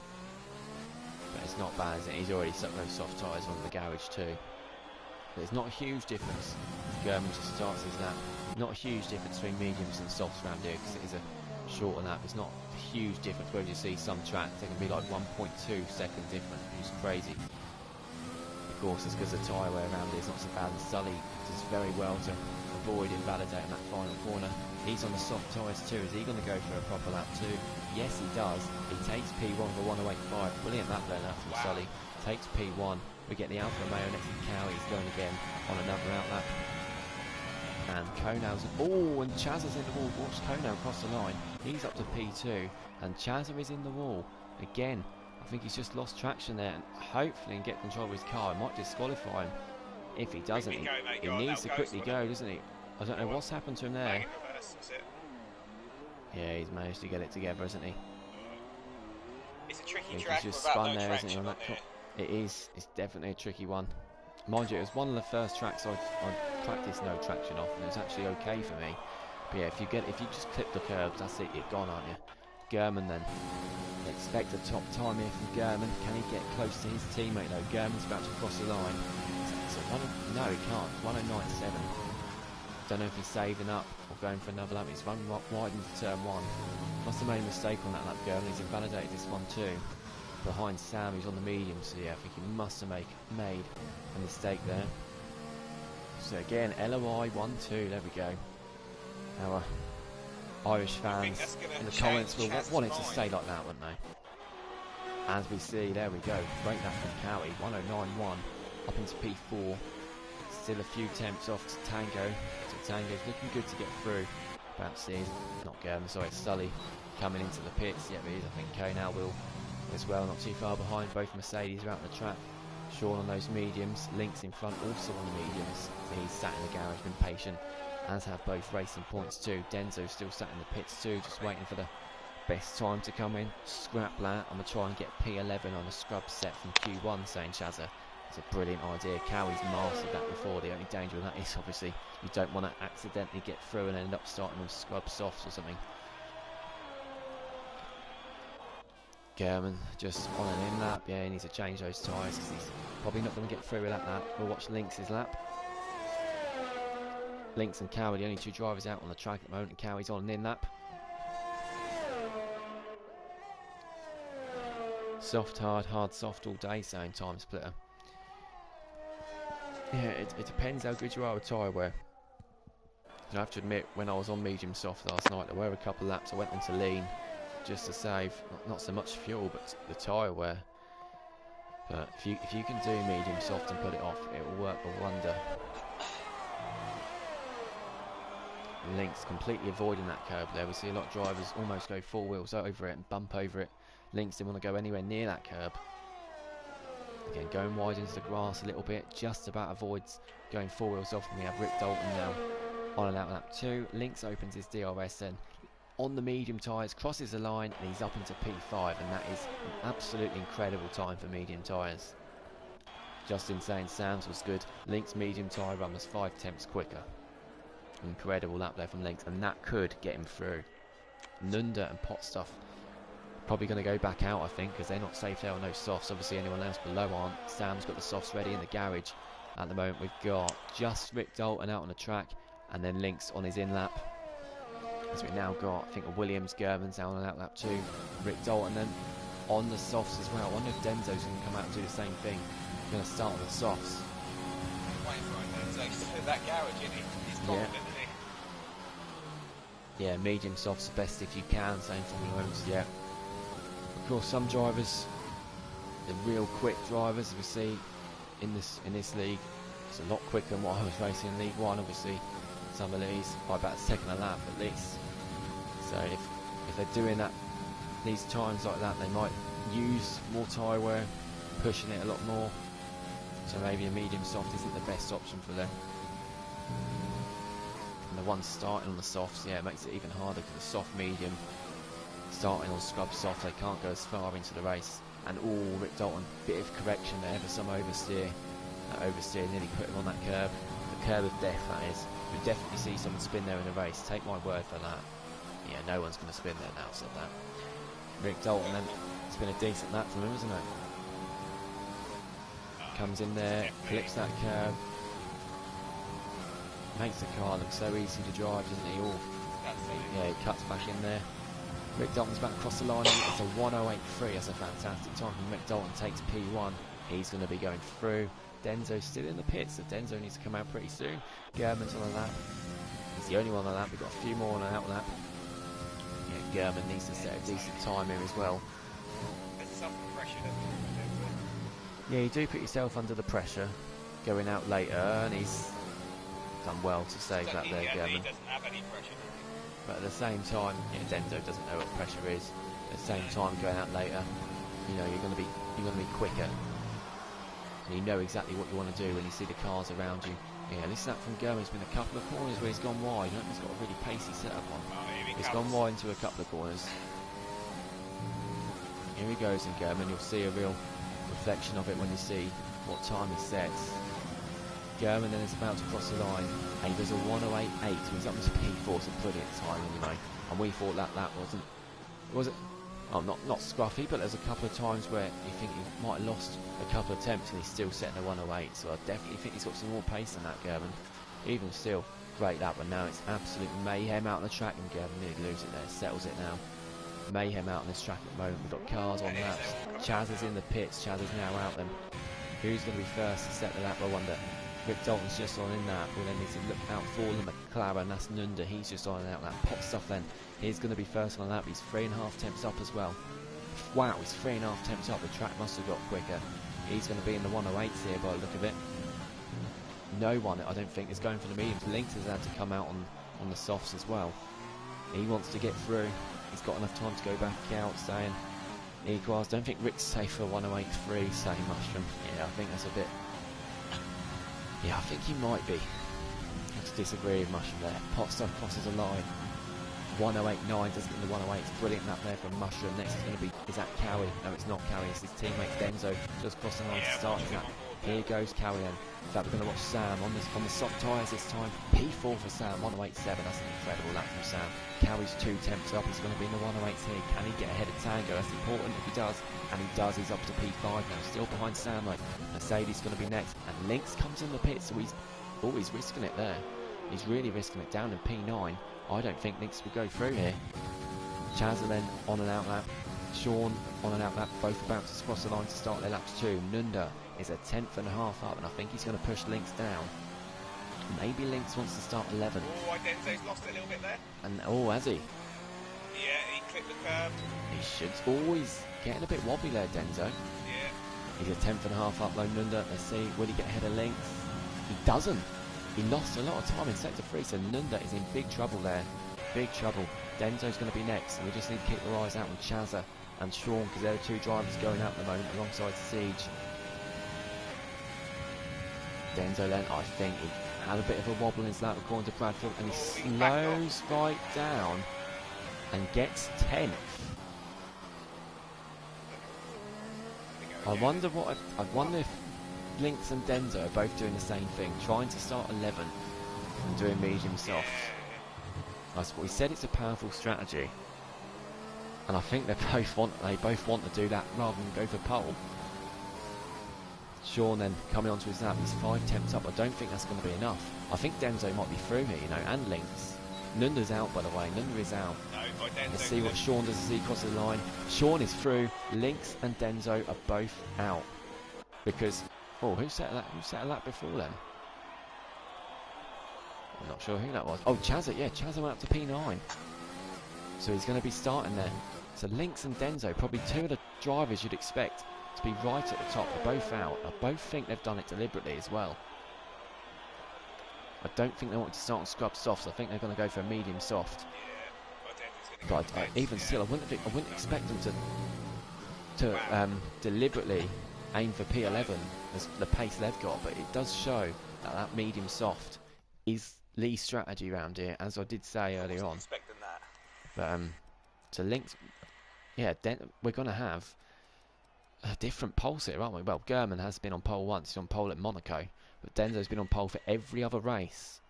But it's not bad, is it? He's already stuck those soft tyres on the garage too. But it's not a huge difference. German just starts his lap. Not a huge difference between mediums and softs around here because it is a shorter lap. It's not a huge difference. Where you see some tracks, it can be like 1.2 second difference, which is crazy. Of course, it's because the tyre wear around here is not so bad. And Sully does very well to avoid invalidating that final corner. He's on the soft tyres too. Is he going to go for a proper lap too? Yes, he does. He takes P1 for 1:08.5. Brilliant lap there now from Sully. Takes P1. We get the Alfa Romeo next to Cowie. He's going again on another outlap. And Konow's... Oh, and Chazza's in the wall. Watch Konow across the line. He's up to P2. And Chazza is in the wall. Again, I think he's just lost traction there. And hopefully, and get control of his car. It might disqualify him. If he doesn't, he needs to quickly go, doesn't he? I don't know what's happened to him there. Yeah, he's managed to get it together, hasn't he? It's a tricky track. He's just spun there, isn't he, on that top? It is. It's definitely a tricky one. Mind you, it was one of the first tracks I practiced no traction off, and it was actually okay for me. But yeah, if you just clip the curbs, that's it. You're gone, aren't you? German then. Expect a top time here from German. Can he get close to his teammate though? German's about to cross the line. No, he can't. 1:09.7. Don't know if he's saving up or going for another lap. He's run wide into turn 1. Must have made a mistake on that lap, German. He's invalidated this one too. Behind Sam, he's on the medium, so yeah, I think he must have made a mistake there. So again, LOI 1-2, there we go. Our Irish fans in the comments will want it to stay like that, wouldn't they? As we see, there we go, great lap from Cowie, 1:09.1, up into P4. Still a few temps off to Tango, so Tango's looking good to get through. Perhaps he is, not German, sorry, it's Sully coming into the pits. Yeah, he is, I think Konal will as well, not too far behind. Both Mercedes are out on the track. Sean on those mediums, Link's in front also on the mediums. He's sat in the garage, been patient, as have both Racing Points too. Denzo's still sat in the pits too, just waiting for the best time to come in. Scrap that, I'm going to try and get P11 on a scrub set from Q1, saying Chazza. It's a brilliant idea. Cowie's mastered that before. The only danger of that is obviously you don't want to accidentally get through and end up starting on scrub softs or something. German just on an in lap. Yeah, he needs to change those tyres because he's probably not going to get through with that lap. We'll watch Lynx's lap. Lynx and Cowie, the only two drivers out on the track at the moment, and Cowie's on an in lap. Soft, hard, soft all day, same time splitter. Yeah, it depends how good you are with tyre wear. I have to admit, when I was on medium soft last night, there were a couple of laps I went on to lean just to save not so much fuel but the tyre wear. But if you can do medium soft and put it off, it will work a wonder. Lynx completely avoiding that curb there. We see a lot of drivers almost go four wheels over it and bump over it. Lynx didn't want to go anywhere near that curb. Again, going wide into the grass a little bit, just about avoids going four wheels off. And we have Rick Dalton now on and out lap 2. Lynx opens his DRS and on the medium tyres, crosses the line, and he's up into P5, and that is an absolutely incredible time for medium tyres. Justin saying Sam's was good. Link's medium tyre run was 5 tenths quicker. Incredible lap there from Links, and that could get him through. Nunda and Potstuff probably going to go back out, I think, because they're not safe there on those softs. Obviously anyone else below aren't. Sam's got the softs ready in the garage. At the moment we've got just Rick Dalton out on the track, and then Links on his in lap. As we've now got, I think, a Williams, Gervins out on an out lap too. Rick Dalton then on the softs as well. I wonder if Denzo's going to come out and do the same thing. Going to start on the softs. Waiting for it, Denzo. That garage, isn't he? He's confident, isn't he? Yeah, medium softs best if you can, same Formula Ones, yeah. Of course, some drivers, the real quick drivers we see in this league, it's a lot quicker than what I was racing in League One. Obviously, some of these by about a second a lap at least. So if they're doing that, these times like that, they might use more tyre wear, pushing it a lot more. So maybe a medium soft isn't the best option for them. And the ones starting on the softs, yeah, it makes it even harder because the soft medium starting on scrub soft, they can't go as far into the race. And Rick Dalton, bit of correction there for some oversteer. That oversteer nearly put him on that curb. The curb of death, that is. You'll definitely see someone spin there in the race. Take my word for that. Yeah, no one's going to spin there now, said that. Rick Dalton then, it's been a decent lap from him, isn't it? Comes in there, clips that curb. Makes the car look so easy to drive, doesn't he? Yeah, he cuts back in there. Rick Dalton's back across the line. It's a 1:08.3. That's a fantastic time. And Rick Dalton takes P1. He's going to be going through. Denzo's still in the pits, so Denzo needs to come out pretty soon. German's on a lap. He's the only one on a lap. We've got a few more on an out lap. Yeah, German needs to set a decent time here as well. There's some pressure. Yeah, you do put yourself under the pressure going out later, and he's done well to save that there, German. He doesn't have any pressure. But at the same time, Denzo doesn't know what pressure is. At the same time, going out later, you know, you're going to be quicker. And you know exactly what you want to do when you see the cars around you. Yeah, listen up from German. There's been a couple of corners where he's gone wide. I don't think he's got a really pacey setup on. He's gone wide into a couple of corners. Here he goes in German. You'll see a real reflection of it when you see what time he sets. German then is about to cross the line, and he does a 1:08.8, so he's up to P4, so brilliant time anyway. And we thought that wasn't, oh, not scruffy, but there's a couple of times where you think he might have lost a couple of attempts and he's still setting a 1:08, so I definitely think he's got some more pace than that, German. Even still, great lap, but now it's absolute mayhem out on the track, and German nearly loses it there, settles it now. Mayhem out on this track at the moment. We've got cars on laps. Chaz is in the pits. Chaz is now out them. Who's going to be first to set the lap, I wonder? Rick Dalton's just on in that. We'll then need to look out for the McLaren. That's Nunda. He's just on and out lap. Potstuff then. He's going to be first on the lap. He's 3.5 tenths up as well. Wow, he's 3.5 tenths up. The track must have got quicker. He's going to be in the 1:08s here by the look of it. No one, I don't think, is going for the mediums. Links has had to come out on the softs as well. He wants to get through. He's got enough time to go back out, saying equals. Don't think Rick's safe for 1:08.3, saying Mushroom. Yeah, I think that's a bit. Yeah, I think he might be. I have to disagree with Mushroom there. Potstuff crosses a line. 1:08.9 doesn't get in the 1:08. It's brilliant lap there from Mushroom. Next is going to be, is that Cowie? No, it's not Cowie. It's his teammate Denzo just crossing the line to start that. Here goes Cowie then. In fact, we're going to watch Sam on the soft tyres this time. P4 for Sam, 1:08.7. That's an incredible lap from Sam. Cowie's 2 tenths up. He's going to be in the 1:08s here. Can he get ahead of Tango? That's important if he does. And he does. He's up to P5 now. Still behind Sam. Like Mercedes going to be next. And Lynx comes in the pit, so he's always risking it there. He's really risking it down in P9. I don't think Lynx will go through here. Chaz then on an out lap. Sean on an out lap. Both about to cross the line to start their laps too. Nunda is a 1.5 tenths up, and I think he's going to push Lynx down. Maybe Lynx wants to start 11. Oh, Denzo's lost it a little bit there. And oh, has he? Yeah, he clipped the curb. He should always getting a bit wobbly there, Denzo. Yeah. He's a 1.5 tenths up, low Nunda. Let's see, will he get ahead of Lynx? He doesn't. He lost a lot of time in sector 3, so Nunda is in big trouble there. Big trouble. Denzo's going to be next, and we just need to keep our eyes out on Chazza and Sean, because they're the 2 drivers going out at the moment alongside Siege. Denzo then, I think, he had a bit of a wobble in his lap according to Bradford, and he slows right down and gets 10th. I wonder if Lynx and Denzo are both doing the same thing, trying to start 11 and doing medium soft. That's what we said. It's a powerful strategy, and I think they both want to do that rather than go for pole. Sean then coming onto his lap. He's 5 temps up. I don't think that's going to be enough. I think Denzo might be through here, you know, and Lynx. Nunda's out, by the way. Nunda is out. No, Let's see what Sean does as he crosses the line. Sean is through. Lynx and Denzo are both out because who set a lap before then? I'm not sure who that was. Oh, Chazza, yeah, Chazza went up to P9. So he's going to be starting there. So Lynx and Denzo, probably two of the drivers you'd expect to be right at the top, are both out. I both think they've done it deliberately as well. I don't think they want to start on scrub softs. I think they're going to go for a medium soft. But even still, I wouldn't expect them to deliberately aim for P11 as the pace they've got. But it does show that medium soft is Lee's strategy around here, as I did say earlier on. But to Lynx, yeah, we're going to have a different pulse here, aren't we? Well, German has been on pole once. He's on pole at Monaco. But Denzo's been on pole for every other race.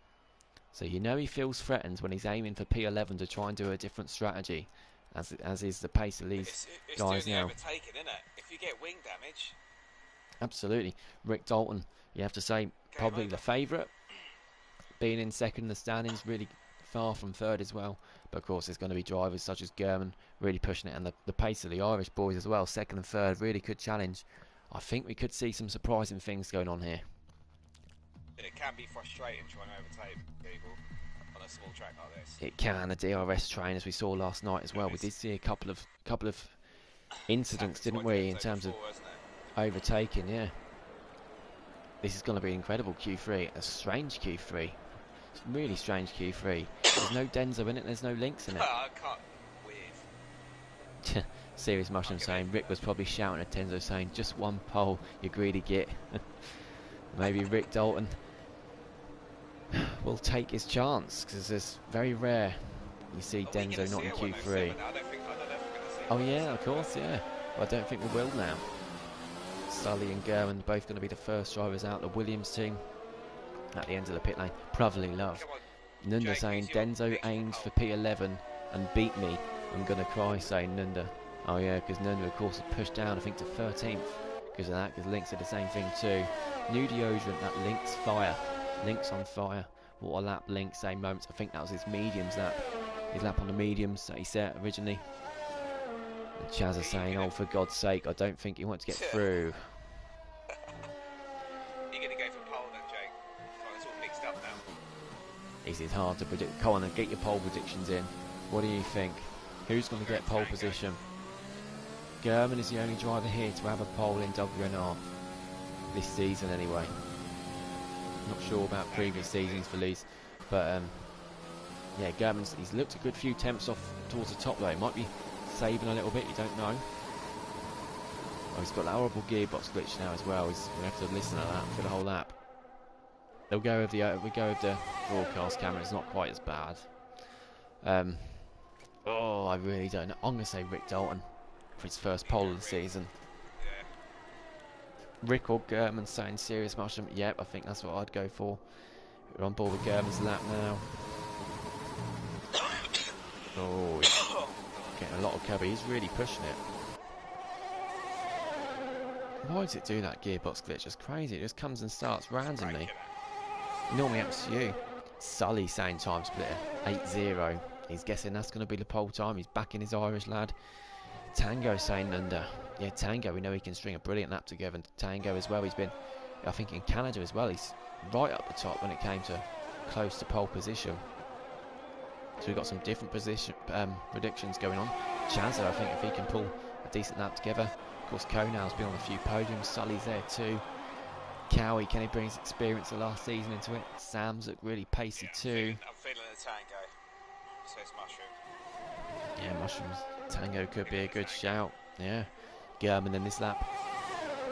So you know he feels threatened when he's aiming for P11 to try and do a different strategy, as is the pace of these guys now. Overtaking, isn't it? If you get wing damage. Absolutely. Rick Dalton, you have to say, probably the favourite. Being in second in the standings, really far from third as well. But of course there's going to be drivers such as German really pushing it, and the pace of the Irish boys as well, second and third, really could challenge. I think we could see some surprising things going on here. It can be frustrating trying to overtake people on a small track like this. It can. The DRS train, as we saw last night as well. We did see a couple of incidents, didn't we, in terms of overtaking. Yeah. This is going to be an incredible Q3. A strange Q3. It's a really strange Q3. There's no Denzo in it. There's no Lynx in it. I can't. Weird. Serious Mushroom saying Rick was probably shouting at Denzo saying, "Just one pole, you greedy git." Maybe Rick Dalton will take his chance, because it's very rare you see Denzo not in Q3. Oh yeah, of course, yeah. Well, I don't think we will now. Sully and Gerwin both going to be the first drivers out. The Williams team at the end of the pit lane. Brotherly love. Nunda saying Denzo aims for P11 and beat me. I'm going to cry, saying Nunda. Oh yeah, because Nunda of course had pushed down, I think, to 13th because of that, because Lynx did the same thing too. New deodorant, that Lynx fire. Lynx on fire. What a lap, Lynx, same moments. I think that was his mediums lap. His lap on the mediums that he set originally. And Chaz is saying, oh, for God's sake, I don't think he wants to get through. You're going to go for pole then, Jake? Oh, it's all mixed up now. This is hard to predict. Come on and get your pole predictions in. What do you think? Who's going to get pole position? German is the only driver here to have a pole in WNR. This season anyway. Not sure about previous seasons for Lee's, but yeah, German's, he's looked a good few temps off towards the top though. He might be saving a little bit, you don't know. Oh, he's got that horrible gearbox glitch now as well. We have to listen to that for the whole lap. They'll go with the we go with the broadcast camera. It's not quite as bad. Oh, I really don't know. I'm gonna say Rick Dalton for his first pole of the season. Rick or German saying Serious Mushroom. Yep, I think that's what I'd go for. We're on board with German's lap now. Oh, he's getting a lot of cover. He's really pushing it. Why does it do that gearbox glitch? It's crazy. It just comes and starts randomly. It normally happens to you. Sully saying time splitter 8-0. He's guessing that's going to be the pole time. He's backing his Irish lad. Tango saying under. Yeah, Tango, we know he can string a brilliant lap together. And Tango as well, he's been, I think, in Canada as well. He's right up the top when it came to close to pole position. So we've got some different predictions going on. Chazza, I think, if he can pull a decent lap together. Of course, Konal's been on a few podiums. Sully's there too. Cowie, can he bring his experience of last season into it? Sam's look really pacey too. I'm feeling the Tango. So it's Mushroom. Yeah, Mushrooms. Tango could be a good shout. Yeah. German in this lap.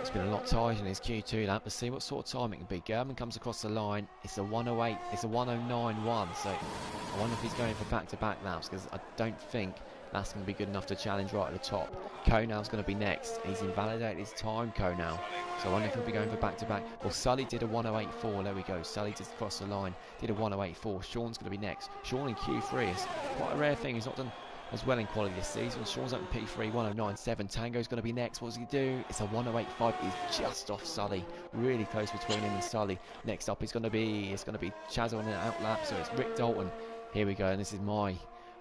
It's been a lot tighter in his Q2 lap. Let's see what sort of time it can be. German comes across the line. It's a 108. It's a 109.1. So I wonder if he's going for back-to-back laps, because I don't think that's going to be good enough to challenge right at the top. Konal's going to be next. He's invalidated his time, Konal. So I wonder if he'll be going for back-to-back. Well, Sully did a 108.4. There we go. Sully just crossed the line. Did a 108.4. Sean's going to be next. Sean in Q3 is quite a rare thing. He's not done as well in quality this season. Sean's up in P3, 109.7. Tango's going to be next. What does he do? It's a 108.5. He's just off Sully. Really close between him and Sully. Next up it's going to be Chaz on an outlap. So it's Rick Dalton. Here we go. And this is my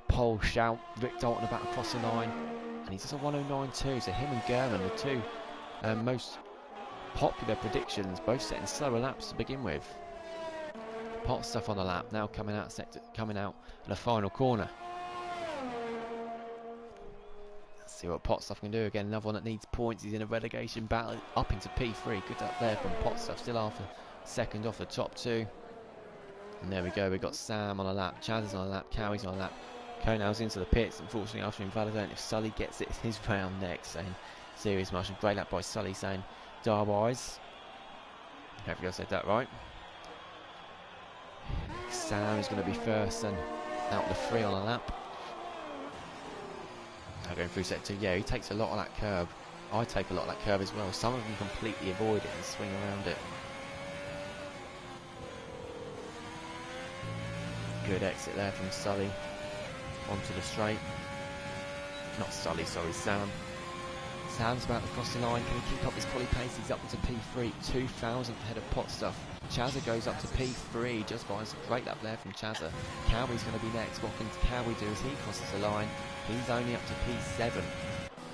pole shout. Rick Dalton about to cross the line. And he's just a 109.2. So him and German, the two most popular predictions, both setting slower laps to begin with. Pot stuff on the lap. Now coming out at the final corner. See what Potstuff can do. Again, another one that needs points. He's in a relegation battle up into P3. Good up there from Potstuff. Still after second off the top two. And there we go. We've got Sam on a lap. Chaz is on a lap. Cowie's on a lap. Konal's into the pits. Unfortunately, after invalidating, if Sully gets it, it's his round next. Saying serious margin. Great lap by Sully. Saying Darwise. Hopefully I said that right. Sam is going to be first and out the free on a lap. Going through sector 2, yeah, he takes a lot of that curb. I take a lot of that curb as well. Some of them completely avoid it and swing around it. Good exit there from Sully onto the straight. Not Sully, sorry, Sam. Sam's about to cross the line. Can he keep up his quali pace? He's up into P3, 2,000th ahead of Potstuff. Chazza goes up to P3, just by a great lap there from Chazza. Cowie's going to be next. What can Cowie do as he crosses the line? He's only up to P7.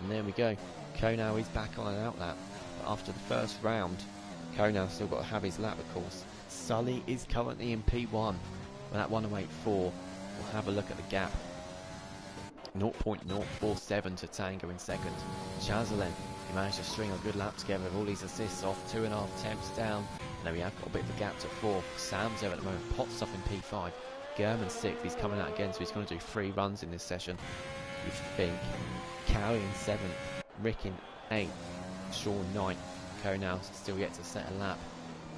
And there we go. Konal is back on an outlap. But after the first round, Konal's still got to have his lap, of course. Sully is currently in P1. With that 108.4, we'll have a look at the gap. 0.047 to Tango in second. Chazalin, he managed to string a good lap together with all these assists off, 2.5 temps down. Now we have got a bit of a gap to 4. Sam's there at the moment. Potstuff in P5. German 6th. He's coming out again, so he's going to do 3 runs in this session. You think. Cowie in 7th. Rick in 8th. Sean 9th. Konal still yet to set a lap.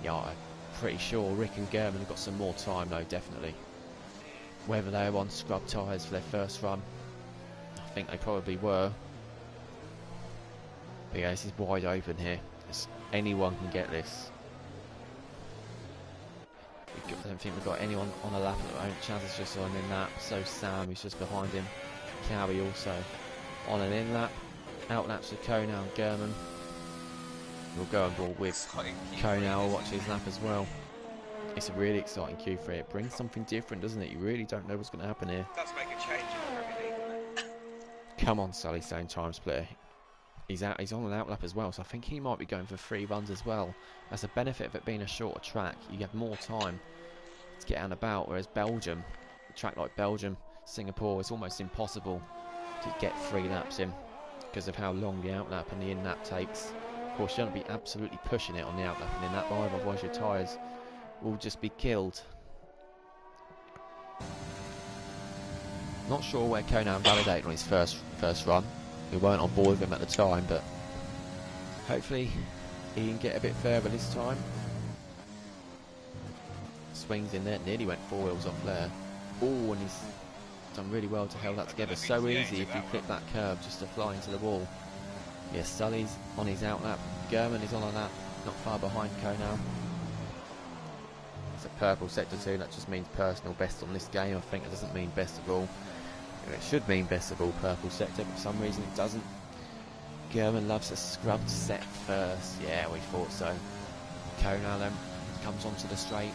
Yeah, I'm pretty sure Rick and German have got some more time though, definitely. Whether they were on scrub tyres for their first run, I think they probably were. But yeah, this is wide open here. Anyone can get this. I don't think we've got anyone on a lap at the moment. Chaz is just on an in-lap, so Sam is just behind him. Cowie also on an in-lap. Out-laps with Konal and German. We'll go on board with Konal, watch his lap as well. It's a really exciting Q3. It brings something different, doesn't it? You really don't know what's going to happen here. It does make a change in the Premier League, doesn't it? Come on, Sully, same time splitter. He's out. He's on an outlap as well, so I think he might be going for 3 runs as well. That's a benefit of it being a shorter track. You have more time to get out and about, whereas Belgium, a track like Belgium, Singapore, it's almost impossible to get 3 laps in because of how long the outlap and the in-lap takes. Of course, you don't be absolutely pushing it on the outlap and in-lap either, otherwise your tyres will just be killed. Not sure where Konal validated on his first run. We weren't on board with him at the time, but hopefully he can get a bit further this time. Swings in there, nearly went 4 wheels off there. Oh, and he's done really well to hold that together. So easy if you clip that curve just to fly into the wall. Yes, Sully's on his outlap. German is on a lap, not far behind Konal. It's a purple sector 2, that just means personal best on this game. I think it doesn't mean best of all. It should mean best of all purple sector, but for some reason it doesn't. German loves a scrubbed set first. Yeah, we thought so. Konal comes onto the straight.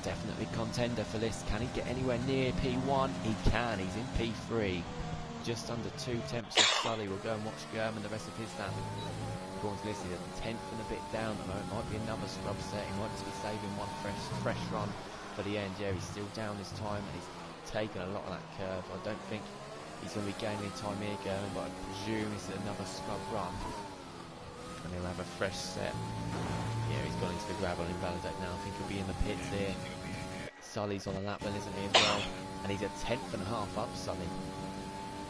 Definitely contender for this. Can he get anywhere near P1? He can. He's in P3. Just under 2 temps of Sully. We'll go and watch German the rest of his lap. According to this, he's a 10th and a bit down at the moment. Might be another scrub set. He might just be saving one fresh run for the end. Yeah, he's still down this time and he's taken a lot of that curve. I don't think he's going to be gaining time here, German, but I presume it's another scrub run. And he'll have a fresh set. Yeah, he's gone into the gravel and invalidate now. I think he'll be in the pits here. Sully's on a lap then, isn't he, as well? And he's a 10th and a half up, Sully.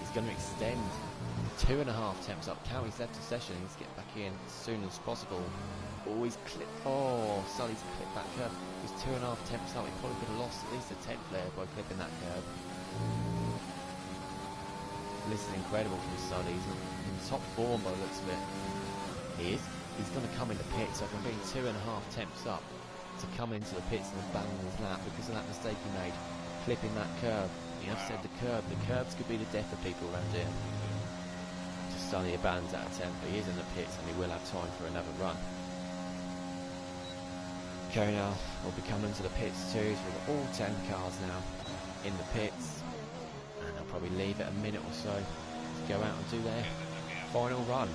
He's going to extend 2.5 temps up. Cowie's left the session. He's getting back in as soon as possible. Always clip. Oh, Sully's clipped that curve. He's 2.5 temps up. He probably could have lost at least a tenth there by clipping that curve. This is incredible from Sully. He's in top form by the looks of it. He is. He's going to come in the pits. So from being 2.5 temps up to come into the pits and abandon his lap because of that mistake he made, clipping that curve. You have said the curbs could be the death of people around here. Just Sully abandons that attempt, but he is in the pits and he will have time for another run. Kona will be coming to the pits too, so we've got all 10 cars now in the pits. And they'll probably leave it a minute or so to go out and do their final run.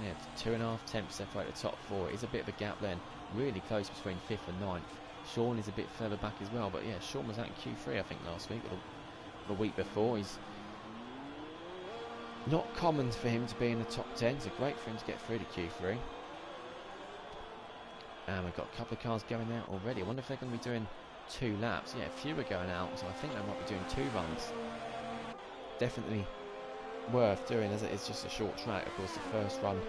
Yeah, 2.5 temps separate the top 4. It is a bit of a gap then, really close between 5th and 9th. Sean is a bit further back as well, but yeah, Sean was out in Q3 I think last week, or the week before. He's not common for him to be in the top 10, so great for him to get through to Q3. And we've got a couple of cars going out already. I wonder if they're going to be doing 2 laps. Yeah, a few are going out, so I think they might be doing 2 runs. Definitely worth doing, as it is just a short track. Of course, the first run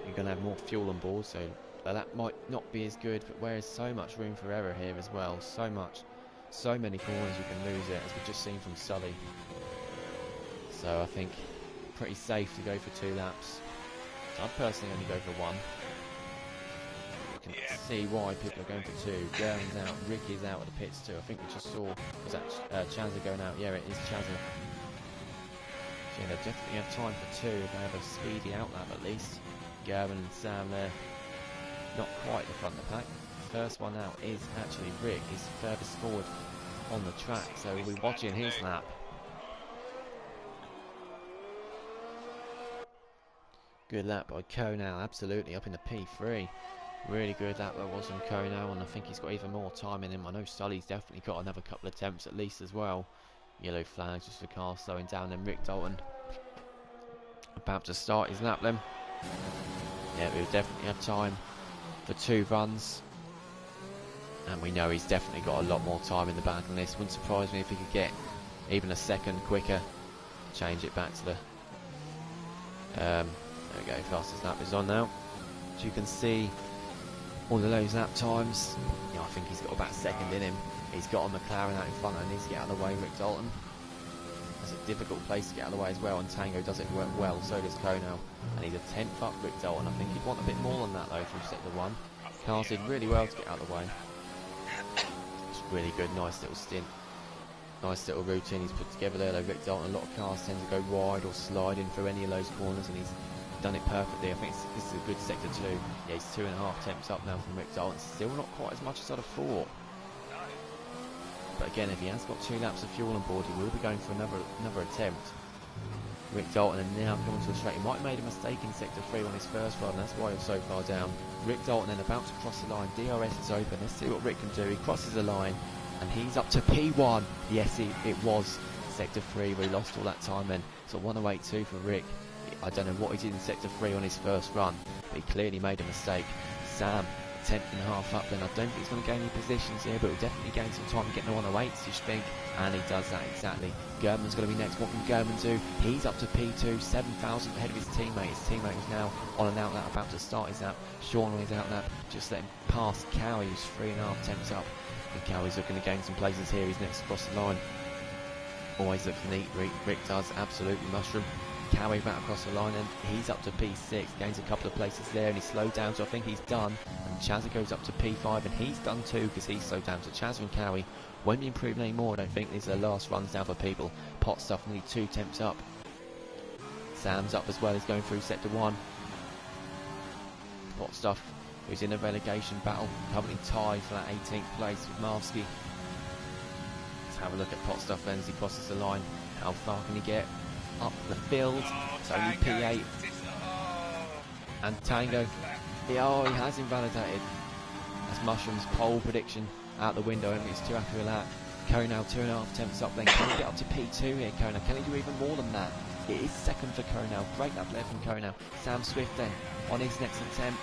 you're going to have more fuel on board, so that might not be as good, but where is so much room for error here as well. So many corners you can lose it, as we've just seen from Sully. So I think pretty safe to go for 2 laps. So I'd personally only go for 1. You can see why people are going for 2. Gern's out, Ricky's out of the pits too. I think we just saw, was that Chazza going out? Yeah, it is Chazza. So yeah, they'll definitely have time for 2 if they have a speedy outlap at least. Gavin and Sam there, not quite the front of the pack. First one out is actually Rick. He's furthest forward on the track, so we'll be watching his lap. Good lap by Konal, absolutely, up in the P3. Really good lap that was from Konal, and I think he's got even more time in him. I know Sully's definitely got another couple of attempts at least as well. Yellow flags just for car slowing down, and Rick Dalton about to start his lap then. Yeah, we'll definitely have time for 2 runs. And we know he's definitely got a lot more time in the bag than this. Wouldn't surprise me if he could get even a second quicker. Change it back to the... there we go, fastest lap is on now. As you can see, all of those lap times, yeah, I think he's got about a second in him. He's got a McLaren out in front and needs to get out of the way, Rick Dalton. That's a difficult place to get out of the way as well, and Tango does it well, so does Konal. And he's a 10th up Rick Dalton. I think he'd want a bit more than that though from sector 1. Cars did really well to get out of the way. It's really good, nice little stint. Nice little routine he's put together there though, Rick Dalton. A lot of cars tend to go wide or slide in through any of those corners, and he's done it perfectly. I think this is a good sector 2. Yeah, he's 2.5 temps up now from Rick Dalton. Still not quite as much as I'd have thought. But again, if he has got 2 laps of fuel on board, he will be going for another attempt. Rick Dalton, and now coming to the straight. He might have made a mistake in sector 3 on his first run. That's why he was so far down. Rick Dalton then about to cross the line. DRS is open. Let's see what Rick can do. He crosses the line, and he's up to P1. Yes, it was sector 3 where he lost all that time then. So 108.2 for Rick. I don't know what he did in sector 3 on his first run, but he clearly made a mistake. Sam, 10.5 up then. I don't think he's going to gain any positions here, but he'll definitely gain some time to get the 108s, you think. And he does that exactly. German's going to be next. What can German do? He's up to P2, 7,000 ahead of his teammate. His teammate is now on an outlap, about to start his lap. Sean on his outlap, just let him pass Cowie, who's 3.5 temps up. And Cowie's looking to gain some places here. He's next across the line. Always looks neat. Rick does absolutely mushroom. Cowie back across the line, and he's up to P6, gains a couple of places there, and he slowed down, so I think he's done. And Chazza goes up to P5, and he's done too, because he's slowed down. So Chazza and Cowie won't be improving anymore. I don't think these are the last runs now for people. Pot stuff nearly 2 temps up. Sam's up as well, he's going through sector 1. Pot stuff, who's in a relegation battle, currently tied for that 18th place with Marsky. Let's have a look at Pot stuff then as he crosses the line. How far can he get? Up the field, it's only P8. And Tango, he has invalidated. That's Mushroom's pole prediction out the window, and it's 2 after a lap. Konal 2.5 temps up then. Can he get up to P2 here, Konal? Can he do even more than that? It is second for Konal. Great lap there from Konal. Sam Swift then on his next attempt.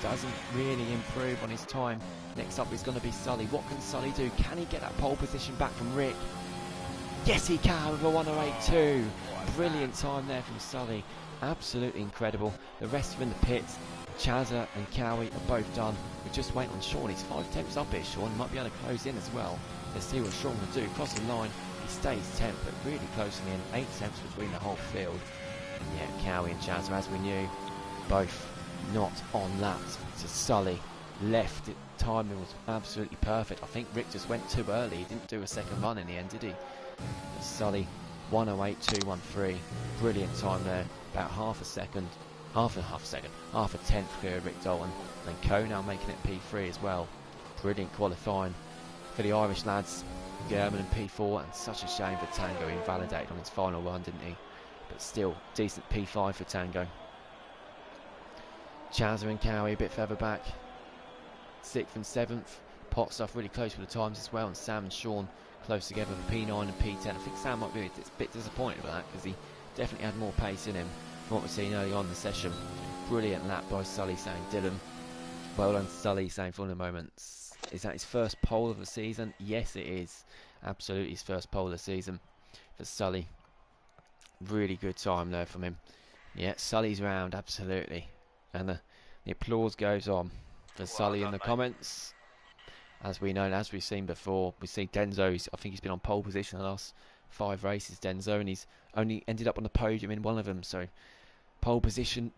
Doesn't really improve on his time. Next up is going to be Sully. What can Sully do? Can he get that pole position back from Rick? Yes, he can with a 108.2. Brilliant time there from Sully. Absolutely incredible. The rest are in the pits. Chazza and Cowie are both done. We're just waiting on Sean. He's 5 tenths up here, Sean. He might be able to close in as well. Let's see what Sean can do. Crossing the line. He stays 10th, but really close in the end. 8 tenths between the whole field. And yeah, Cowie and Chazza, as we knew, both not on laps. So Sully left it. Timing was absolutely perfect. I think Rick just went too early. He didn't do a second run in the end, did he? But Sully, 108.213. Brilliant time there. About half a second. Half a tenth clear of Rick Dalton. And Coe now making it P3 as well. Brilliant qualifying for the Irish lads. German in P4, and such a shame for Tango. He invalidated on his final run, didn't he? But still, decent P5 for Tango. Chazza and Cowie a bit further back. 6th and 7th. Pot stuff really close for the times as well. And Sam and Sean close together for P9 and P10. I think Sam might be a bit disappointed with that, because he definitely had more pace in him from what we've seen early on in the session. Brilliant lap by Sully, saying Dylan. Well done, Sully, saying for the moments. Is that his first pole of the season? Yes, it is. Absolutely his first pole of the season for Sully. Really good time there from him. Yeah, Sully's round, absolutely. And the applause goes on for Sully in the comments. As we know, and as we've seen before, we see Denzo, I think he's been on pole position the last 5 races, Denzo, and he's only ended up on the podium in one of them. So pole position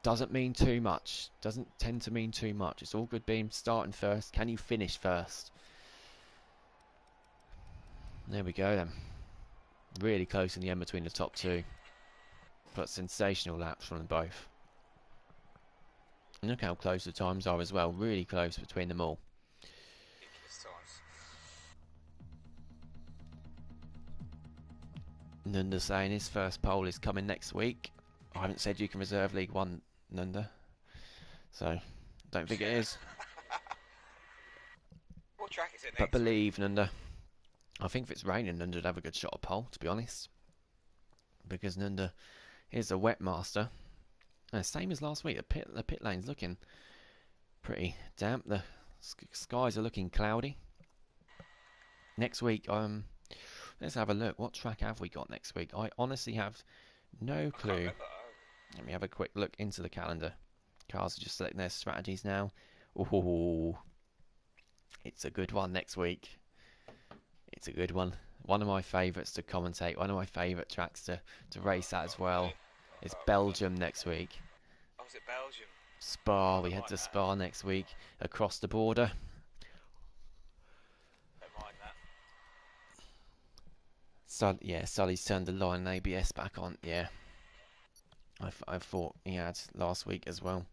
doesn't mean too much, doesn't tend to mean too much. It's all good being starting first. Can you finish first? There we go then. Really close in the end between the top two, but sensational laps from them both. And look how close the times are as well. Really close between them all. Nunda saying his first pole is coming next week. I haven't said you can reserve League 1, Nunda. So, don't think it is. What track is it next? But believe, Nunda. I think if it's raining, Nunda'd have a good shot at pole, to be honest. Because Nunda is a wet master. And same as last week, the pit lane's looking pretty damp. The skies are looking cloudy. Next week, let's have a look. What track have we got next week? I honestly have no clue. Let me have a quick look into the calendar. Cars are just selecting their strategies now. Ooh, it's a good one next week. It's a good one. One of my favourites to commentate. One of my favourite tracks to race at as well. It's Belgium next week. Oh, is it Belgium? Spa. We head to Spa next week. Across the border. Don't mind that. Yeah, Sully's turned the line and ABS back on. Yeah. I thought he had last week as well.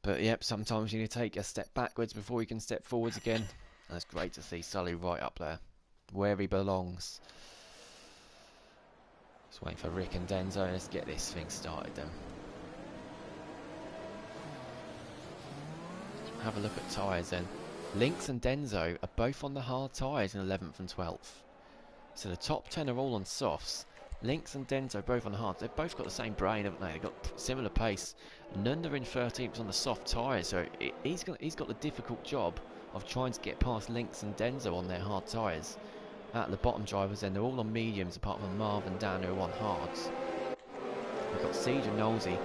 But yep, sometimes you need to take a step backwards before you can step forwards again. And it's great to see Sully right up there, where he belongs. Just waiting for Rick and Denzo. Let's get this thing started then. Have a look at tyres then. Lynx and Denzo are both on the hard tyres in 11th and 12th. So the top 10 are all on softs. Lynx and Denzo both on hard. They've both got the same brain, haven't they? They've got similar pace. Nunda in 13th on the soft tyres, so he's got the difficult job of trying to get past Lynx and Denzo on their hard tyres. At the bottom drivers then, they're all on mediums apart from Marv and Dan who are on hards. We've got Siege and Nolsey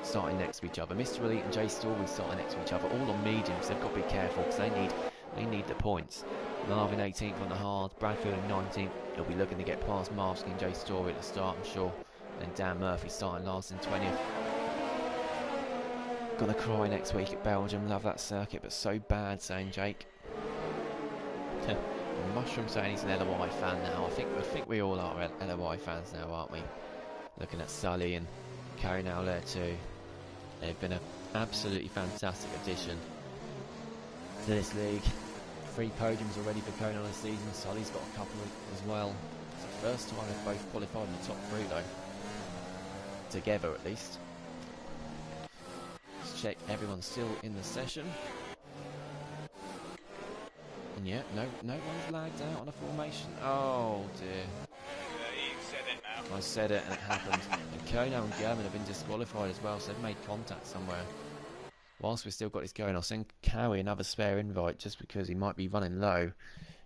starting next to each other. Mr. Elite and Jay Story starting next to each other, all on mediums. They've got to be careful because they need the points. Marv in 18th on the hard, Bradfield in 19th. He'll be looking to get past Marv's and Jay Story at the start, I'm sure. And Dan Murphy starting last in 20th. Gonna cry next week at Belgium. Love that circuit, but so bad, saying Jake. Mushroom saying he's an LOI fan now. I think we all are LOI fans now, aren't we? Looking at Sully and Carrie now there too. They've been an absolutely fantastic addition to this league. 3 podiums already for Kona this season. Sully's got a couple as well. It's the first time they've both qualified in the top 3 though. Together at least. Let's check everyone's still in the session. And yeah, no one's lagged out on a formation. Oh dear. You said it now. I said it and it happened. And Kono and German have been disqualified as well, so they've made contact somewhere. Whilst we've still got this going, I'll send Cowie another spare invite just because he might be running low.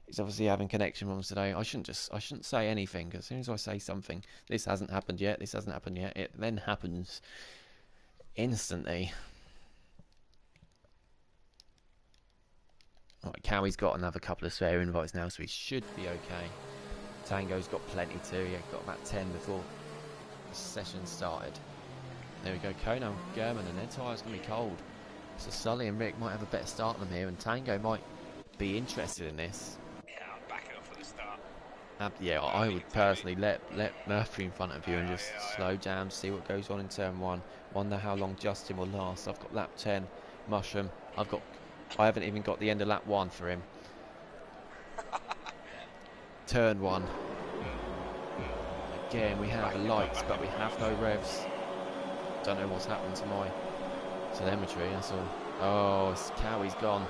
He's obviously having connection problems today. I shouldn't say anything, because as soon as I say something, this hasn't happened yet, this hasn't happened yet, it then happens instantly. Right, Cowie's got another couple of spare invites now, so he should be okay. Tango's got plenty too. Yeah, got about 10 before the session started. There we go, Kono and German, and their tyres going to be cold. So Sully and Rick might have a better start than them here, and Tango might be interested in this. Yeah, I'm backing off for the start. Yeah, I would personally let Murphy in front of you and just Yeah, slow down, see what goes on in turn 1. Wonder how long Justin will last. I've got lap 10, Mushroom. I haven't even got the end of lap 1 for him. Turn 1. Again, we have lights, but we have no revs. Don't know what's happened to my telemetry, that's all. Oh, Cowie's gone.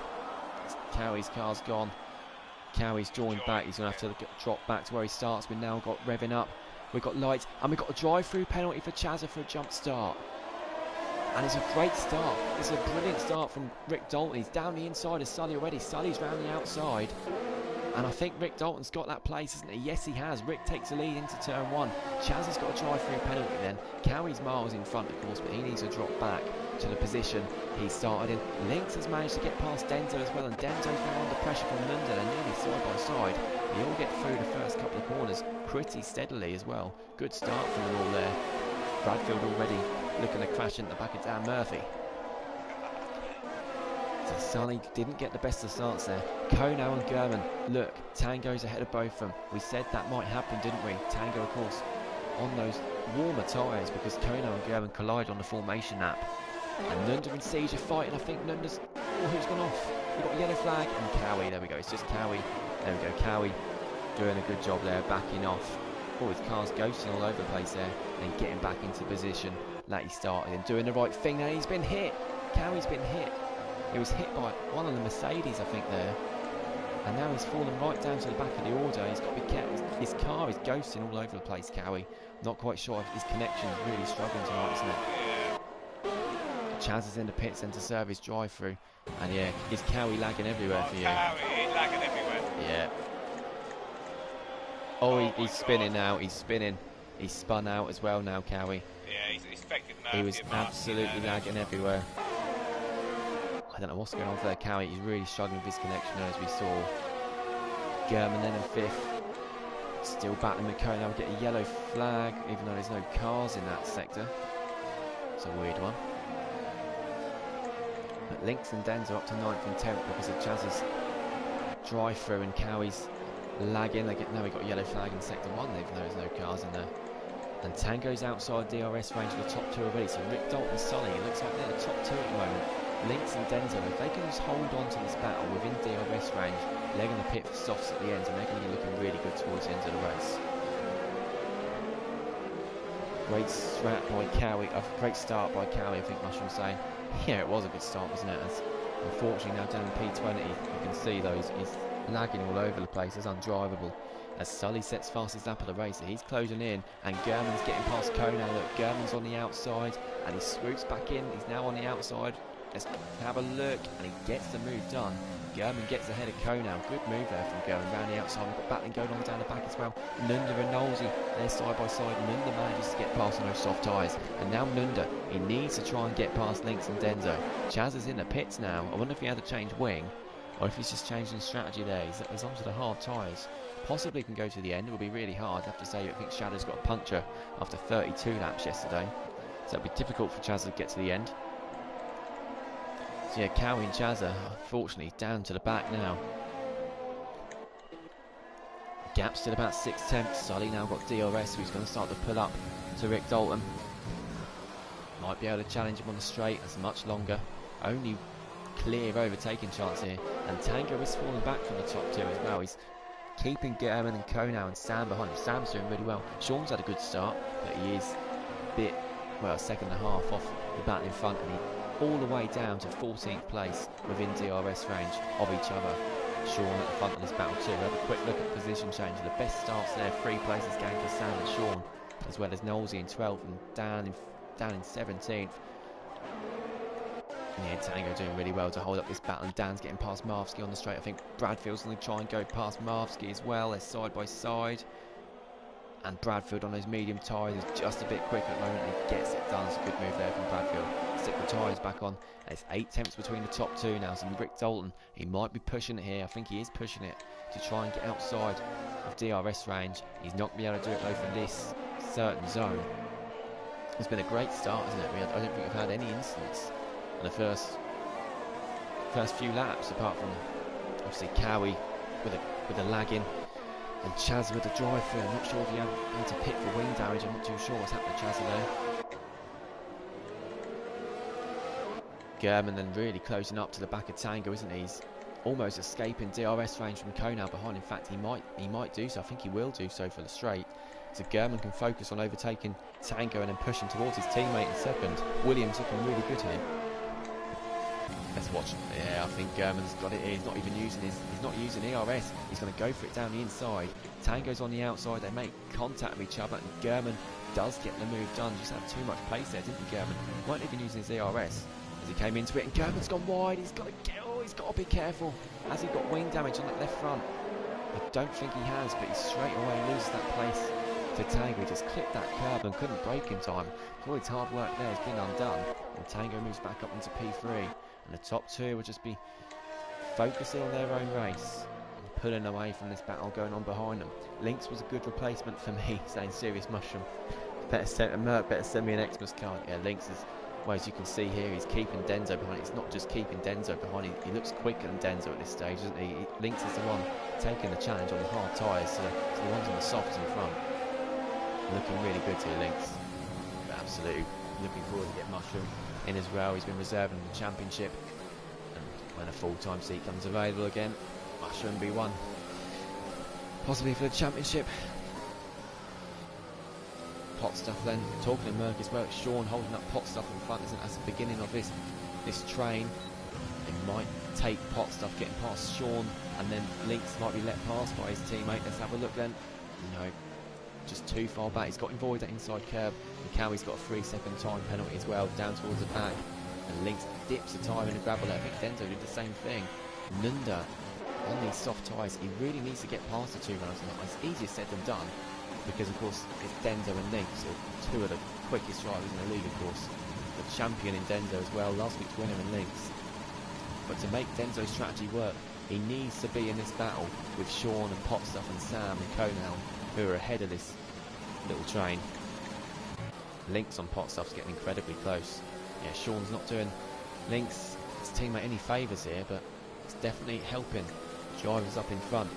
Cowie's car's gone. Cowie's joined back. He's going to have to drop back to where he starts. We've now got revving up. We've got lights, and we've got a drive-through penalty for Chazza for a jump start. And it's a great start. It's a brilliant start from Rick Dalton. He's down the inside of Sully already. Sully's round the outside. And I think Rick Dalton's got that place, hasn't he? Yes, he has. Rick takes the lead into turn 1. Chaz has got a drive-through penalty then. Cowie's miles in front, of course, but he needs to drop back to the position he started in. Lynx has managed to get past Denzo as well, and Denzo's now under pressure from Lunda. They're nearly side by side. They all get through the first couple of corners pretty steadily as well. Good start from them all there. Bradfield already looking to crash into the back of Dan Murphy. So Sully didn't get the best of starts there. Kono and German, look, Tango's ahead of both of them. We said that might happen, didn't we? Tango, of course, on those warmer tyres, because Kono and German collide on the formation lap. And Nunda and Siege are fighting. I think Nunda's... Oh, who's gone off? We've got a yellow flag and Cowie. There we go. It's just Cowie. There we go. Cowie doing a good job there, backing off. Oh, his car's ghosting all over the place there and getting back into position that he started and doing the right thing. And he's been hit. Cowie's been hit. He was hit by one of the Mercedes, I think, there. And now he's fallen right down to the back of the order. He's got to be careful. His car is ghosting all over the place, Cowie. Not quite sure if his connection is really struggling tonight, isn't it? Chaz is in the pits and to serve his drive-through. And yeah, is Cowie lagging everywhere for you? Cowie lagging everywhere. Yeah. Oh, he's spinning now. He's spinning. He's spun out as well now, Cowie. Yeah, he's affected now. He was absolutely lagging everywhere. I don't know what's going on for there, Cowie. He's really struggling with his connection, as we saw. German then in 5th. Still battling with Kono. Now we get a yellow flag, even though there's no cars in that sector. It's a weird one. But Lynx and Denz are up to 9th and 10th because of Chaz's drive-through, and Cowie's lagging. Now we got a yellow flag in sector 1, even though there's no cars in there. And Tango's outside DRS range of the top 2 already. So Rick Dalton and Sully, it looks like they're the top 2 at the moment. Lynx and Denzo, if they can just hold on to this battle within DRS range, they're going to pit for softs at the end, and they're going to be looking really good towards the end of the race. Great strat by Cowie, great start by Cowie, I think Mushroom's saying. Yeah, it was a good start, wasn't it? As unfortunately now down in P20, you can see those, he's lagging all over the place, it's undrivable. As Sully sets fastest lap of the race, he's closing in, and German's getting past Kono. Look, German's on the outside, and he swoops back in, he's now on the outside. Let's have a look, and he gets the move done. German gets ahead of Kono. Good move there from German round the outside. We've got battling going on down the back as well. Nunda and Nolsey, they're side by side. Nunda manages to get past on those soft tyres. And now Nunda, he needs to try and get past Lynx and Denzo. Chaz is in the pits now. I wonder if he had to change wing, or if he's just changing strategy there. He's onto the hard tyres. Possibly can go to the end. It will be really hard. I have to say, I think Shadow's got a puncture after 32 laps yesterday. So it'll be difficult for Chaz to get to the end. So yeah, Cowie and Chazza, unfortunately, down to the back now. Gap still about 6/10. Sully now got DRS, so he's going to start to pull up to Rick Dalton. Might be able to challenge him on the straight. That's much longer. Only clear overtaking chance here. And Tango is falling back from the top 2 as well. He's keeping German and Kono and Sam behind him. Sam's doing really well. Sean's had a good start, but he is a bit, well, second and a half off the battle in front, and he all the way down to 14th place within DRS range of each other. Sean at the front of this battle too. Have a quick look at position change. The best starts there, 3 places gained for Sam and Sean, as well as Knowlesy in 12th and down in 17th. Yeah, Tango doing really well to hold up this battle, and Dan's getting past Marvsky on the straight. I think Bradfield's going to try and go past Marvsky as well. They're side by side. And Bradfield on those medium tyres is just a bit quicker at the moment, and he gets it done. It's a good move there from Bradfield. Stick the tyres back on. It's 8 tenths between the top two now. So Rick Dalton, he might be pushing it here. I think he is pushing it to try and get outside of DRS range. He's not going to be able to do it though for this certain zone. It's been a great start, hasn't it? I don't think we've had any incidents in the first few laps, apart from obviously Cowie with a lag in, and Chaz with a drive through. I'm not sure if he had to pit for wing damage. I'm not too sure what's happened to Chaz there. German then really closing up to the back of Tango, isn't he? He's almost escaping DRS range from Konal behind. In fact, he might do so. I think he will do so for the straight. So German can focus on overtaking Tango and then pushing towards his teammate in second. Williams looking really good here. Let's watch. Yeah, I think German's got it here. He's not even using he's not using ERS. He's going to go for it down the inside. Tango's on the outside. They make contact with each other, and German does get the move done. Just had too much pace there, didn't he, German? Weren't even using his ERS as he came into it, and German's gone wide. He's got to be careful. Has he got wing damage on that left front? I don't think he has, but he straight away loses that place to Tango. He just clipped that curb and couldn't brake in time. All his hard work there has been undone, and Tango moves back up into P3. And the top two will just be focusing on their own race and pulling away from this battle going on behind them. Lynx was a good replacement for me, saying Serious Mushroom. Merc better send me an Xmas card. Yeah, Lynx is, well, as you can see here, he's keeping Denzo behind. It's not just keeping Denzo behind. He looks quicker than Denzo at this stage, isn't he? Lynx is the one taking the challenge on the hard tyres, so the ones on the softs in front. Looking really good here, Lynx. Absolutely looking forward to get Mushroom in as well. He's been reserving the championship, and when a full-time seat comes available again, Mushroom be one, possibly for the championship. Pot Stuff then, talking to Merck as well. It's Sean holding up Pot Stuff in front, isn't it? That's the beginning of this train. It might take Pot Stuff getting past Sean, and then Lynx might be let past by his teammate. Let's have a look then. No, just too far back. He's got to avoid that inside curb, and Cowie's got a 3-second time penalty as well, down towards the back, and Lynx dips the tyre in the gravel there. I think Denzo did the same thing. Nunda on these soft tyres, he really needs to get past the two runners. It's easier said than done, because of course it's Denzo and Lynx, two of the quickest drivers in the league, of course. The champion in Denzo as well, last week's winner in Lynx. But to make Denzo's strategy work, he needs to be in this battle with Sean and Potstuff and Sam and Konal, who are ahead of this little train. Lynx on Potstuff's getting incredibly close. Yeah, Sean's not doing Lynx, his teammate, any favours here, but it's definitely helping drivers up in front.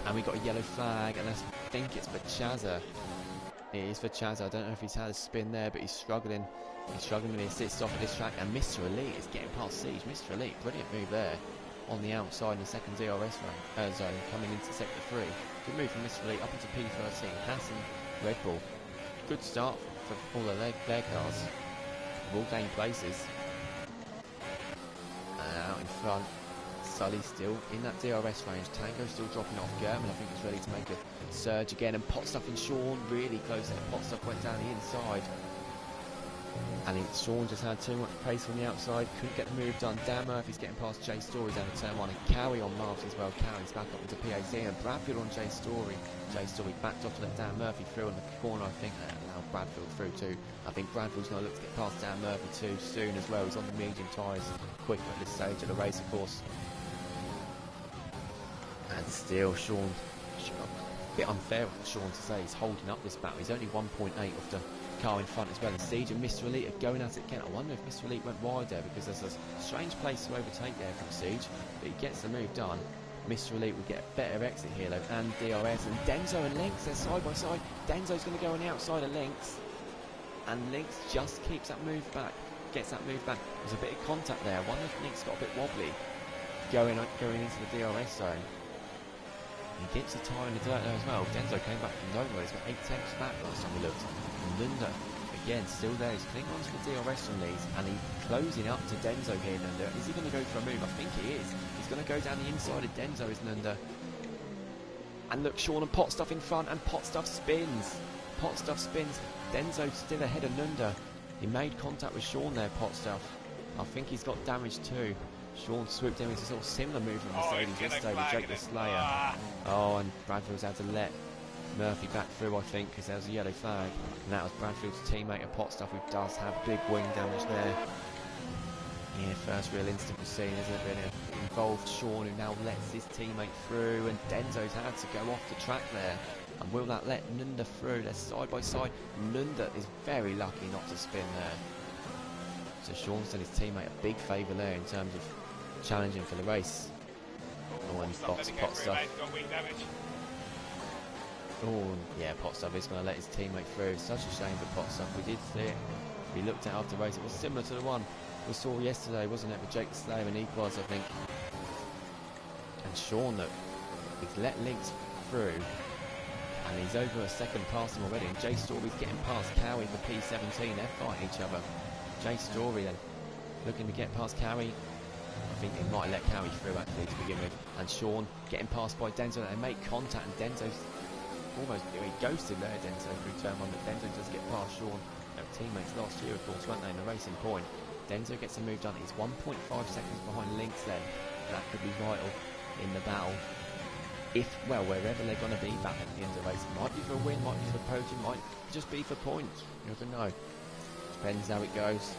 And we got a yellow flag, and I think it's for Chazza. It is for Chazza. I don't know if he's had a spin there, but he's struggling. He's struggling with the assist off of this track, and Mr. Elite is getting past Siege. Mr. Elite, brilliant move there on the outside in the second DRS zone, coming into sector 3. Good move from Mr. Elite up into P13. Hassan, Red Bull. Good start for all their cars. They've all gained places. And out in front, Sully still in that DRS range. Tango still dropping off. German, I think, is ready to make a surge again. And Potstuff and Sean really close there. Potstuff went down the inside. And Sean just had too much pace on the outside, couldn't get the move done. Dan Murphy's getting past Jay Story down to turn 1, and Cowie on Marv's as well. Cowie's back up into P18, and Bradfield on Jay Story. Jay Story backed off to let Dan Murphy through on the corner. I think that allowed Bradfield through too. I think Bradfield's going to look to get past Dan Murphy too soon as well. He's on the medium tyres, quicker at this stage of the race, of course. And still, Sean, a bit unfair for Sean to say he's holding up this battle. He's only 1.8 off the car in front as well, and Siege and Mr. Elite are going at it again. I wonder if Mr. Elite went wide there, because there's a strange place to overtake there from Siege, but he gets the move done. Mr. Elite would get a better exit here though, and DRS, and Denzo and Lynx, they're side by side. Denzo's going to go on the outside of Lynx, and Lynx just keeps that move back, gets that move back. There's a bit of contact there. I wonder if Lynx got a bit wobbly going into the DRS zone. He gets the tyre in the dirt there as well. Denzo came back from nowhere. He's got 8 tenths back last time we looked. And Lunda, again, still there. He's clinging on to the DRS from these, and he's closing up to Denzo here, Lunda. Is he going to go for a move? I think he is. He's going to go down the inside of Denzo, is Lunda. And look, Sean and Potstuff in front, and Potstuff spins. Potstuff spins. Denzo still ahead of Lunda. He made contact with Sean there, Potstuff. I think he's got damage too. Sean swooped in with a sort of similar movement on Oh, Mercedes he's gonna yesterday with flag Jake the it. Slayer. Oh, and Bradfield's had to let Murphy back through, I think, because there was a yellow flag. And that was Bradfield's teammate, a pot stuff, who does have big wing damage there. Yeah, first real instant we've seen, isn't it? Really involved Sean, who now lets his teammate through, and Denzo's had to go off the track there. And will that let Nunda through? They're side by side. Nunda is very lucky not to spin there. So Sean's done his teammate a big favour there in terms of challenging for the race. Oh, and pot stuff. Oh, yeah, pot stuff is going to let his teammate through. It's such a shame for pot stuff. We did see it. We looked at it after the race. It was similar to the one we saw yesterday, wasn't it, with Jake the Slayer and Equals, I think. And Sean, look, he's let Lynx through, and he's over a second past him already. And Jay Story's getting past Cowie for P17. They're fighting each other. Jay Story then looking to get past Cowie. I think they might let Cowie through actually to begin with. And Sean getting passed by Denzo. They make contact, and Denzo's almost ghosted there, Denzo, through turn one. But Denzo does get past Sean. Their teammates last year, of course, weren't they, in the Racing Point. Denzo gets a move done. He's 1.5 seconds behind Lynx then. That could be vital in the battle. If, well, wherever they're going to be back at the end of the race. Might be for a win, might be for podium, might just be for points. You never know. Depends how it goes.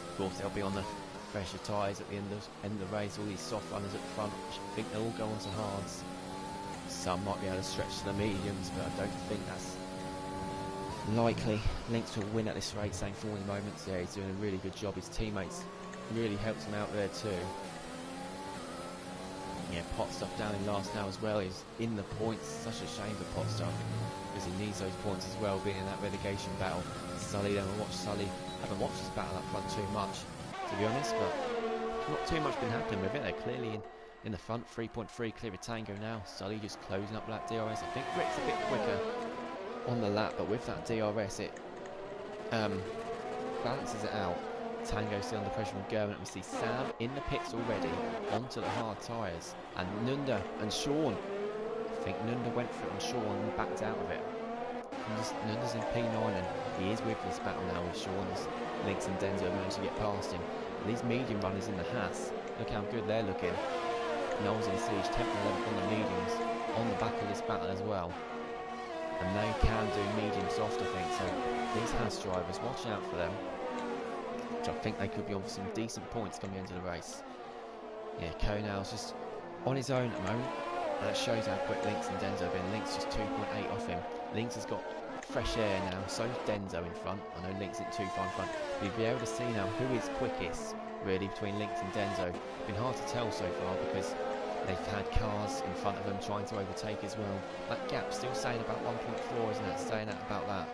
Of course, they'll be on the fresher tyres at the end of the race. All these soft runners at the front, I think they'll all go on to hards. Some might be able to stretch to the mediums, but I don't think that's likely. Lynx will win at this rate, saying 40 moments. Yeah, he's doing a really good job. His teammates really helped him out there too. Yeah, Pot Stuff down in last now as well. He's in the points. Such a shame for Pot Stuff, because he needs those points as well, being in that relegation battle. Sully, then we'll watch Sully. Haven't watched this battle up front too much, to be honest, but not too much been happening with it. They're clearly in the front. 3.3 clear of Tango now. Sully just closing up that DRS. I think Rick's a bit quicker on the lap, but with that DRS it balances it out. Tango still under pressure from German. We see Sam in the pits already, onto the hard tyres, and Nunda and Sean. I think Nunda went for it on Sean and backed out of it. Nunda's in P9 and he is with this battle now with Sean, as Lynx and Denzo managed to get past him. And these medium runners in the Haas, look how good they're looking. Knowles in Siege, 10th and 11th on the mediums, on the back of this battle as well. And they can do medium soft, I think, so these Haas drivers, watch out for them. Which I think they could be on for some decent points coming into the race. Yeah, Konal's just on his own at the moment. And that shows how quick Lynx and Denzo have been. Lynx just 2.8 off him. Lynx has got fresh air now, so's Denzo in front. I know Lynx isn't too far in front. But you'll be able to see now who is quickest, really, between Lynx and Denzo. It's been hard to tell so far because they've had cars in front of them trying to overtake as well. That gap still staying about 1.4, isn't it? Staying at about that.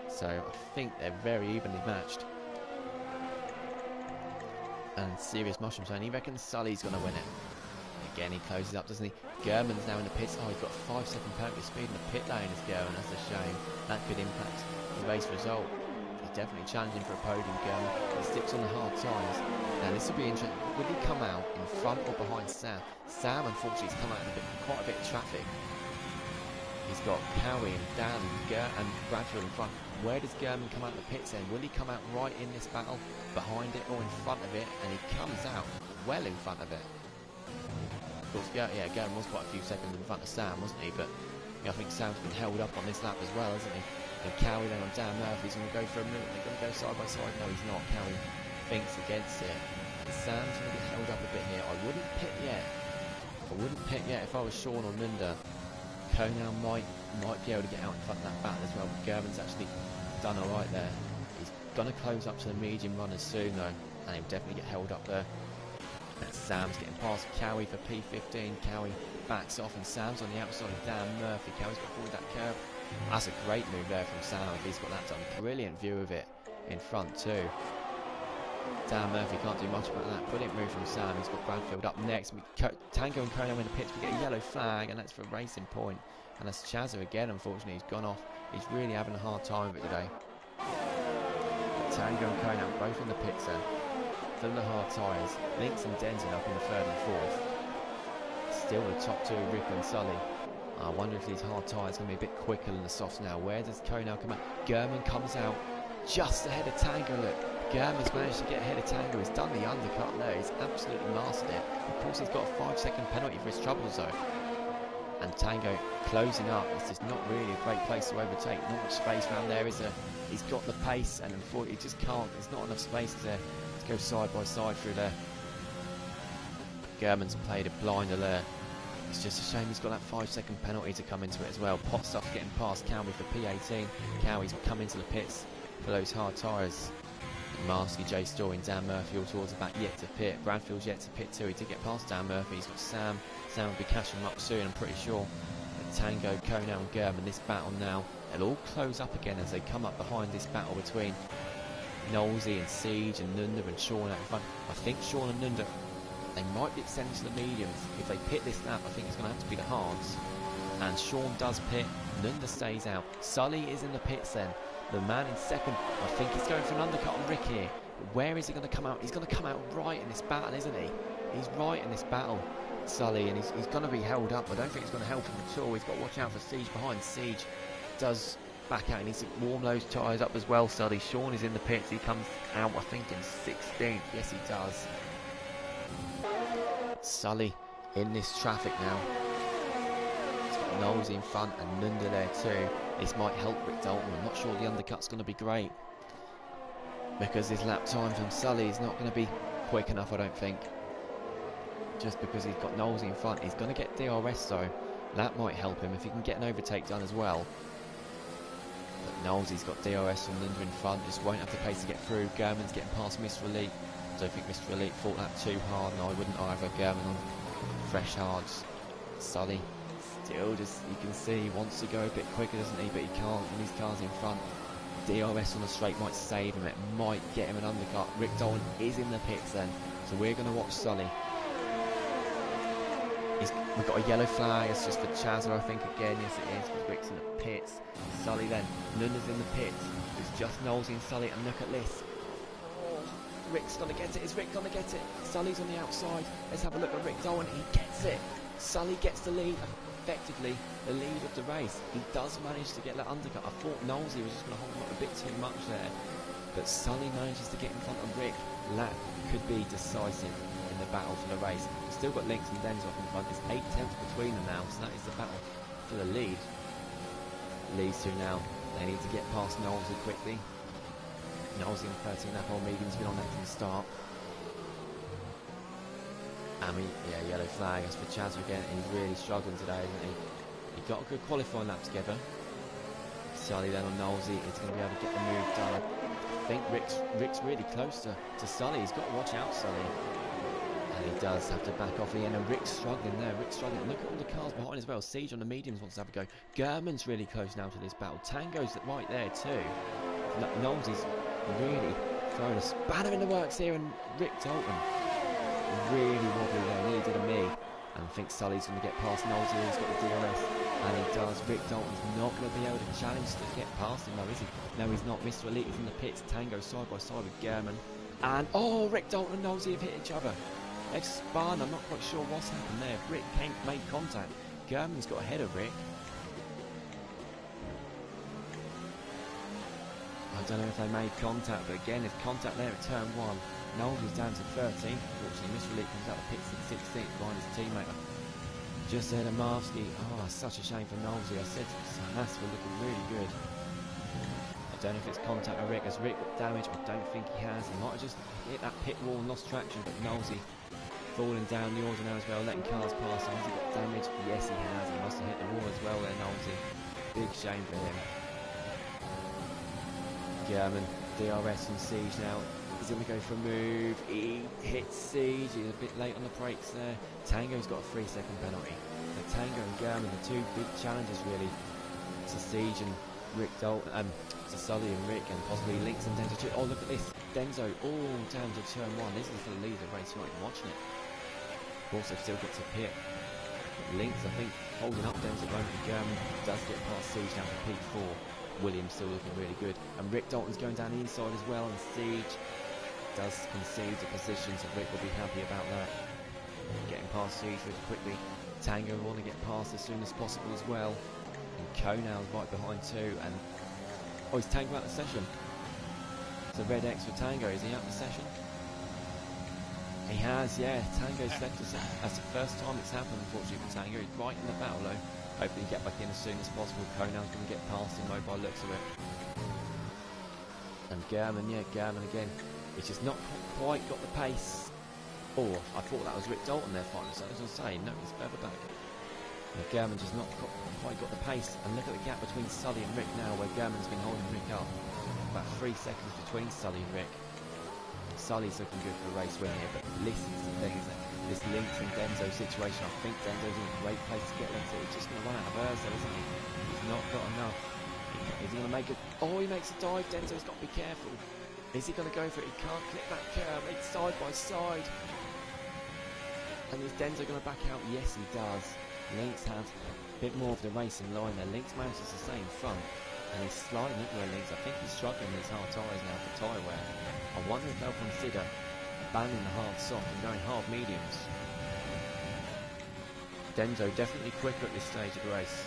So I think they're very evenly matched. And Serious Mushroom saying he reckons Sully's going to win it. Again, he closes up, doesn't he? German's now in the pits. Oh, he's got a 5-second penalty speed in the pit lane as German. That's a shame. That could impact the race result. He's definitely challenging for a podium, German. He sticks on the hard tyres. Now, this will be interesting. Will he come out in front or behind Sam? Sam, unfortunately, has come out in quite a bit of traffic. He's got Cowie and Dan and Bradford in front. Where does German come out of the pits then? Will he come out right in this battle, behind it or in front of it? And he comes out well in front of it. Of course, German was quite a few seconds in front of Sam, wasn't he? But I think Sam's been held up on this lap as well, hasn't he? And Cowie then on Dan Murphy's going to go for a minute. They're going to go side by side. No, he's not. Cowie thinks against it. And Sam's going to get held up a bit here. I wouldn't pit yet. If I was Sean or Nunda. Konal might be able to get out in front of that battle as well. But German's actually done alright there. He's going to close up to the medium runners soon though, and he'll definitely get held up there. And Sam's getting past Cowie for P15. Cowie backs off and Sam's on the outside of Dan Murphy. Cowie's got forward that curve. That's a great move there from Sam if he's got that done. Brilliant view of it in front too. Dan Murphy can't do much about that. Brilliant move from Sam. He's got Bradfield up next. Tango and Konal in the pits. We get a yellow flag, and that's for Racing Point. And that's Chazza again, unfortunately. He's gone off. He's really having a hard time with it today. But Tango and Konal both in the pits then. Fill the hard tyres. Lynx and Denton up in the third and fourth. Still the top two, Rick and Sully. I wonder if these hard tyres are going to be a bit quicker than the softs now. Where does Konal come out? German comes out just ahead of Tango, look. German's managed to get ahead of Tango. He's done the undercut there. He's absolutely mastered it. Of course, he's got a 5-second penalty for his trouble zone. And Tango closing up. It's just not really a great place to overtake. Not much space around there, is there? He's got the pace, and unfortunately, he just can't. There's not enough space to go side by side through there. German's played a blinder there. It's just a shame he's got that 5-second penalty to come into it as well. Potstuff's getting past Cowie for P18. Cowie's come into the pits for those hard tyres. Marsky, Jay Story and Dan Murphy all towards the back, yet to pit. Bradfield's yet to pit too. He did get past Dan Murphy. He's got Sam. Sam will be catching him up soon, I'm pretty sure. But Tango, Kona and German, this battle now, they'll all close up again as they come up behind this battle between Knowlesy and Siege and Nunda and Sean out in front. I think Sean and Nunda, they might be extending to the mediums. If they pit this lap, I think it's going to have to be the hards. And Sean does pit. Nunda stays out. Sully is in the pits then. The man in second, I think he's going for an undercut on Rick here. But where is he going to come out? He's going to come out right in this battle, isn't he? He's right in this battle, Sully, and he's going to be held up. I don't think it's going to help him at all. He's got to watch out for Siege behind. Siege does back out. He needs to warm those tyres up as well, Sully. Sean is in the pits. He comes out, I think, in 16th. Yes, he does. Sully in this traffic now. He's got Knowles in front and Nunda there too. This might help Rick Dalton. I'm not sure the undercut's going to be great, because his lap time from Sully is not going to be quick enough, I don't think. Just because he's got Knowles in front. He's going to get DRS though. That might help him if he can get an overtake done as well. But Knowles, he's got DRS from Nunda in front. Just won't have the pace to get through. German's getting past Mr. Elite. I don't think Mr. Elite fought that too hard, and I wouldn't either. German on fresh hards. Sully still just, you can see, he wants to go a bit quicker, doesn't he? But he can't when his car's in front. DRS on the straight might save him. It might get him an undercut. Rick Dolan is in the pits then, so we're going to watch Sully. We've got a yellow flag. It's just for Chazza, I think, again. Yes, it is, because Rick's in the pits. Sully then. Nunda's in the pits. It's just Knowles and Sully, and look at this. Rick's going to get it. Is Rick going to get it? Sully's on the outside. Let's have a look at Rick Dolan. He gets it. Sully gets the lead. Effectively, the lead of the race. He does manage to get that undercut. I thought Knowlesy was just going to hold him up a bit too much there. But Sully manages to get in front of Rick. That could be decisive in the battle for the race. We've still got Links and Denzel in front. There's 8 tenths between them now. So that is the battle for the lead. Leads to now. They need to get past Knowlesy quickly. Knowles in 13 lap on medium's been on that from the start. Yeah, yellow flag as for Chaz again. He's really struggling today, isn't he? He got a good qualifying lap together. Sully then on Knowlesy is going to be able to get the move done. I think Rick's really close to Sully. He's got to watch out, Sully. And he does have to back off the end, and Rick's struggling there. Rick's struggling. Look at all the cars behind as well. Siege on the mediums wants to have a go. German's really close now to this battle. Tango's right there too. Knowles is really throwing a spanner in the works here, and Rick Dalton really wobbly there, nearly did a me. And I think Sully's going to get past Knowles here. He's got the DRS, and he does. Rick Dalton's not going to be able to challenge to get past him, though, is he? No, he's not. Mr. Elite is in the pits. Tango side by side with German, and Rick Dalton and Knowles have hit each other. They've spun. I'm not quite sure what's happened there. Rick made contact. German's got ahead of Rick. I don't know if they made contact, but again, there's contact there at turn 1. Knowles is down to 13. Fortunately, Mr. Elite comes out of the pits at 16th behind his teammate. Just ahead of Marvsky. Oh, such a shame for Knowles. I said Haas were looking really good. I don't know if it's contact with Rick. Has Rick got damage? I don't think he has. He might have just hit that pit wall and lost traction, but Knowlesy falling down the order now as well, letting cars pass him. Has he got damage? Yes, he has. He must have hit the wall as well there, Knowlesy. Big shame for him. German, DRS and Siege now. He's going to go for a move. He hits Siege. He's a bit late on the brakes there. Tango's got a 3-second penalty. So Tango and German, the two big challenges really to Siege and Rick Dalton, to Sully and Rick, and possibly Links and Denzo too. Oh, look at this. Denzo all down to turn 1. This is for the lead of the race. You're not even watching it. Of course, they've still got to pit. Links, I think, holding up Denzo at the moment. German does get past Siege down to P4. Williams still looking really good, and Rick Dalton's going down the inside as well, and Siege does concede the position, so Rick will be happy about that. Getting past Siege really quickly. Tango will want to get past as soon as possible as well, and Konal's right behind too, and he's Tango out of the session. So the red X for Tango. Is he out the session? He has, yeah. Tango's left us. That's the first time it's happened, unfortunately, for Tango. He's right in the battle, though. Hopefully, get back in as soon as possible. Konal's going to get past him, though, by the looks of it. And German, yeah, German again. He's just not quite got the pace. Oh, I thought that was Rick Dalton there, finally. So as I was saying, no, he's further back. And German just not quite got the pace. And look at the gap between Sully and Rick now, where German's been holding Rick up. About 3 seconds between Sully and Rick. Sully's looking good for a race win here, but this is the thing, is that this Lynx and Denzo situation, I think Denzo's in a great place to get into. He's just going to run out of hers, though, isn't he? He's not got enough. Is he going to make it? Oh, he makes a dive. Denzo's got to be careful. Is he going to go for it? He can't clip that curve. It's side by side. And is Denzo going to back out? Yes, he does. Lynx has a bit more of the race in line there. Lynx manages to stay in front, and he's sliding into where Lynx. I think he's struggling with his hard tyres now for tyre wear. I wonder if they'll consider banning the hard soft and going hard mediums. Denzo definitely quicker at this stage of the race.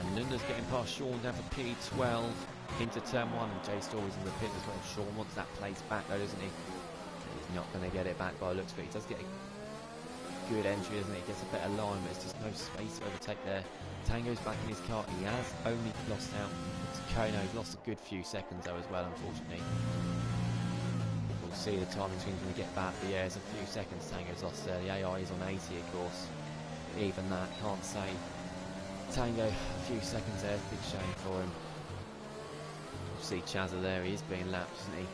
And Nunda's getting past Sean down for P12 into turn 1, and Jay Story's in the pit as well. Sean wants that place back though, doesn't he? He's not going to get it back by the looks of it. He does get a good entry, doesn't he? He gets a better line, but there's just no space to overtake there. Tango's back in his car. He has only lost out to Kono. He's lost a good few seconds though as well, unfortunately. We'll see the time between when we get back, but yeah, there's a few seconds Tango's lost there. The AI is on 80, of course. But even that, can't say. Tango, a few seconds there, big shame for him. You see Chazza there, he is being lapped, isn't he?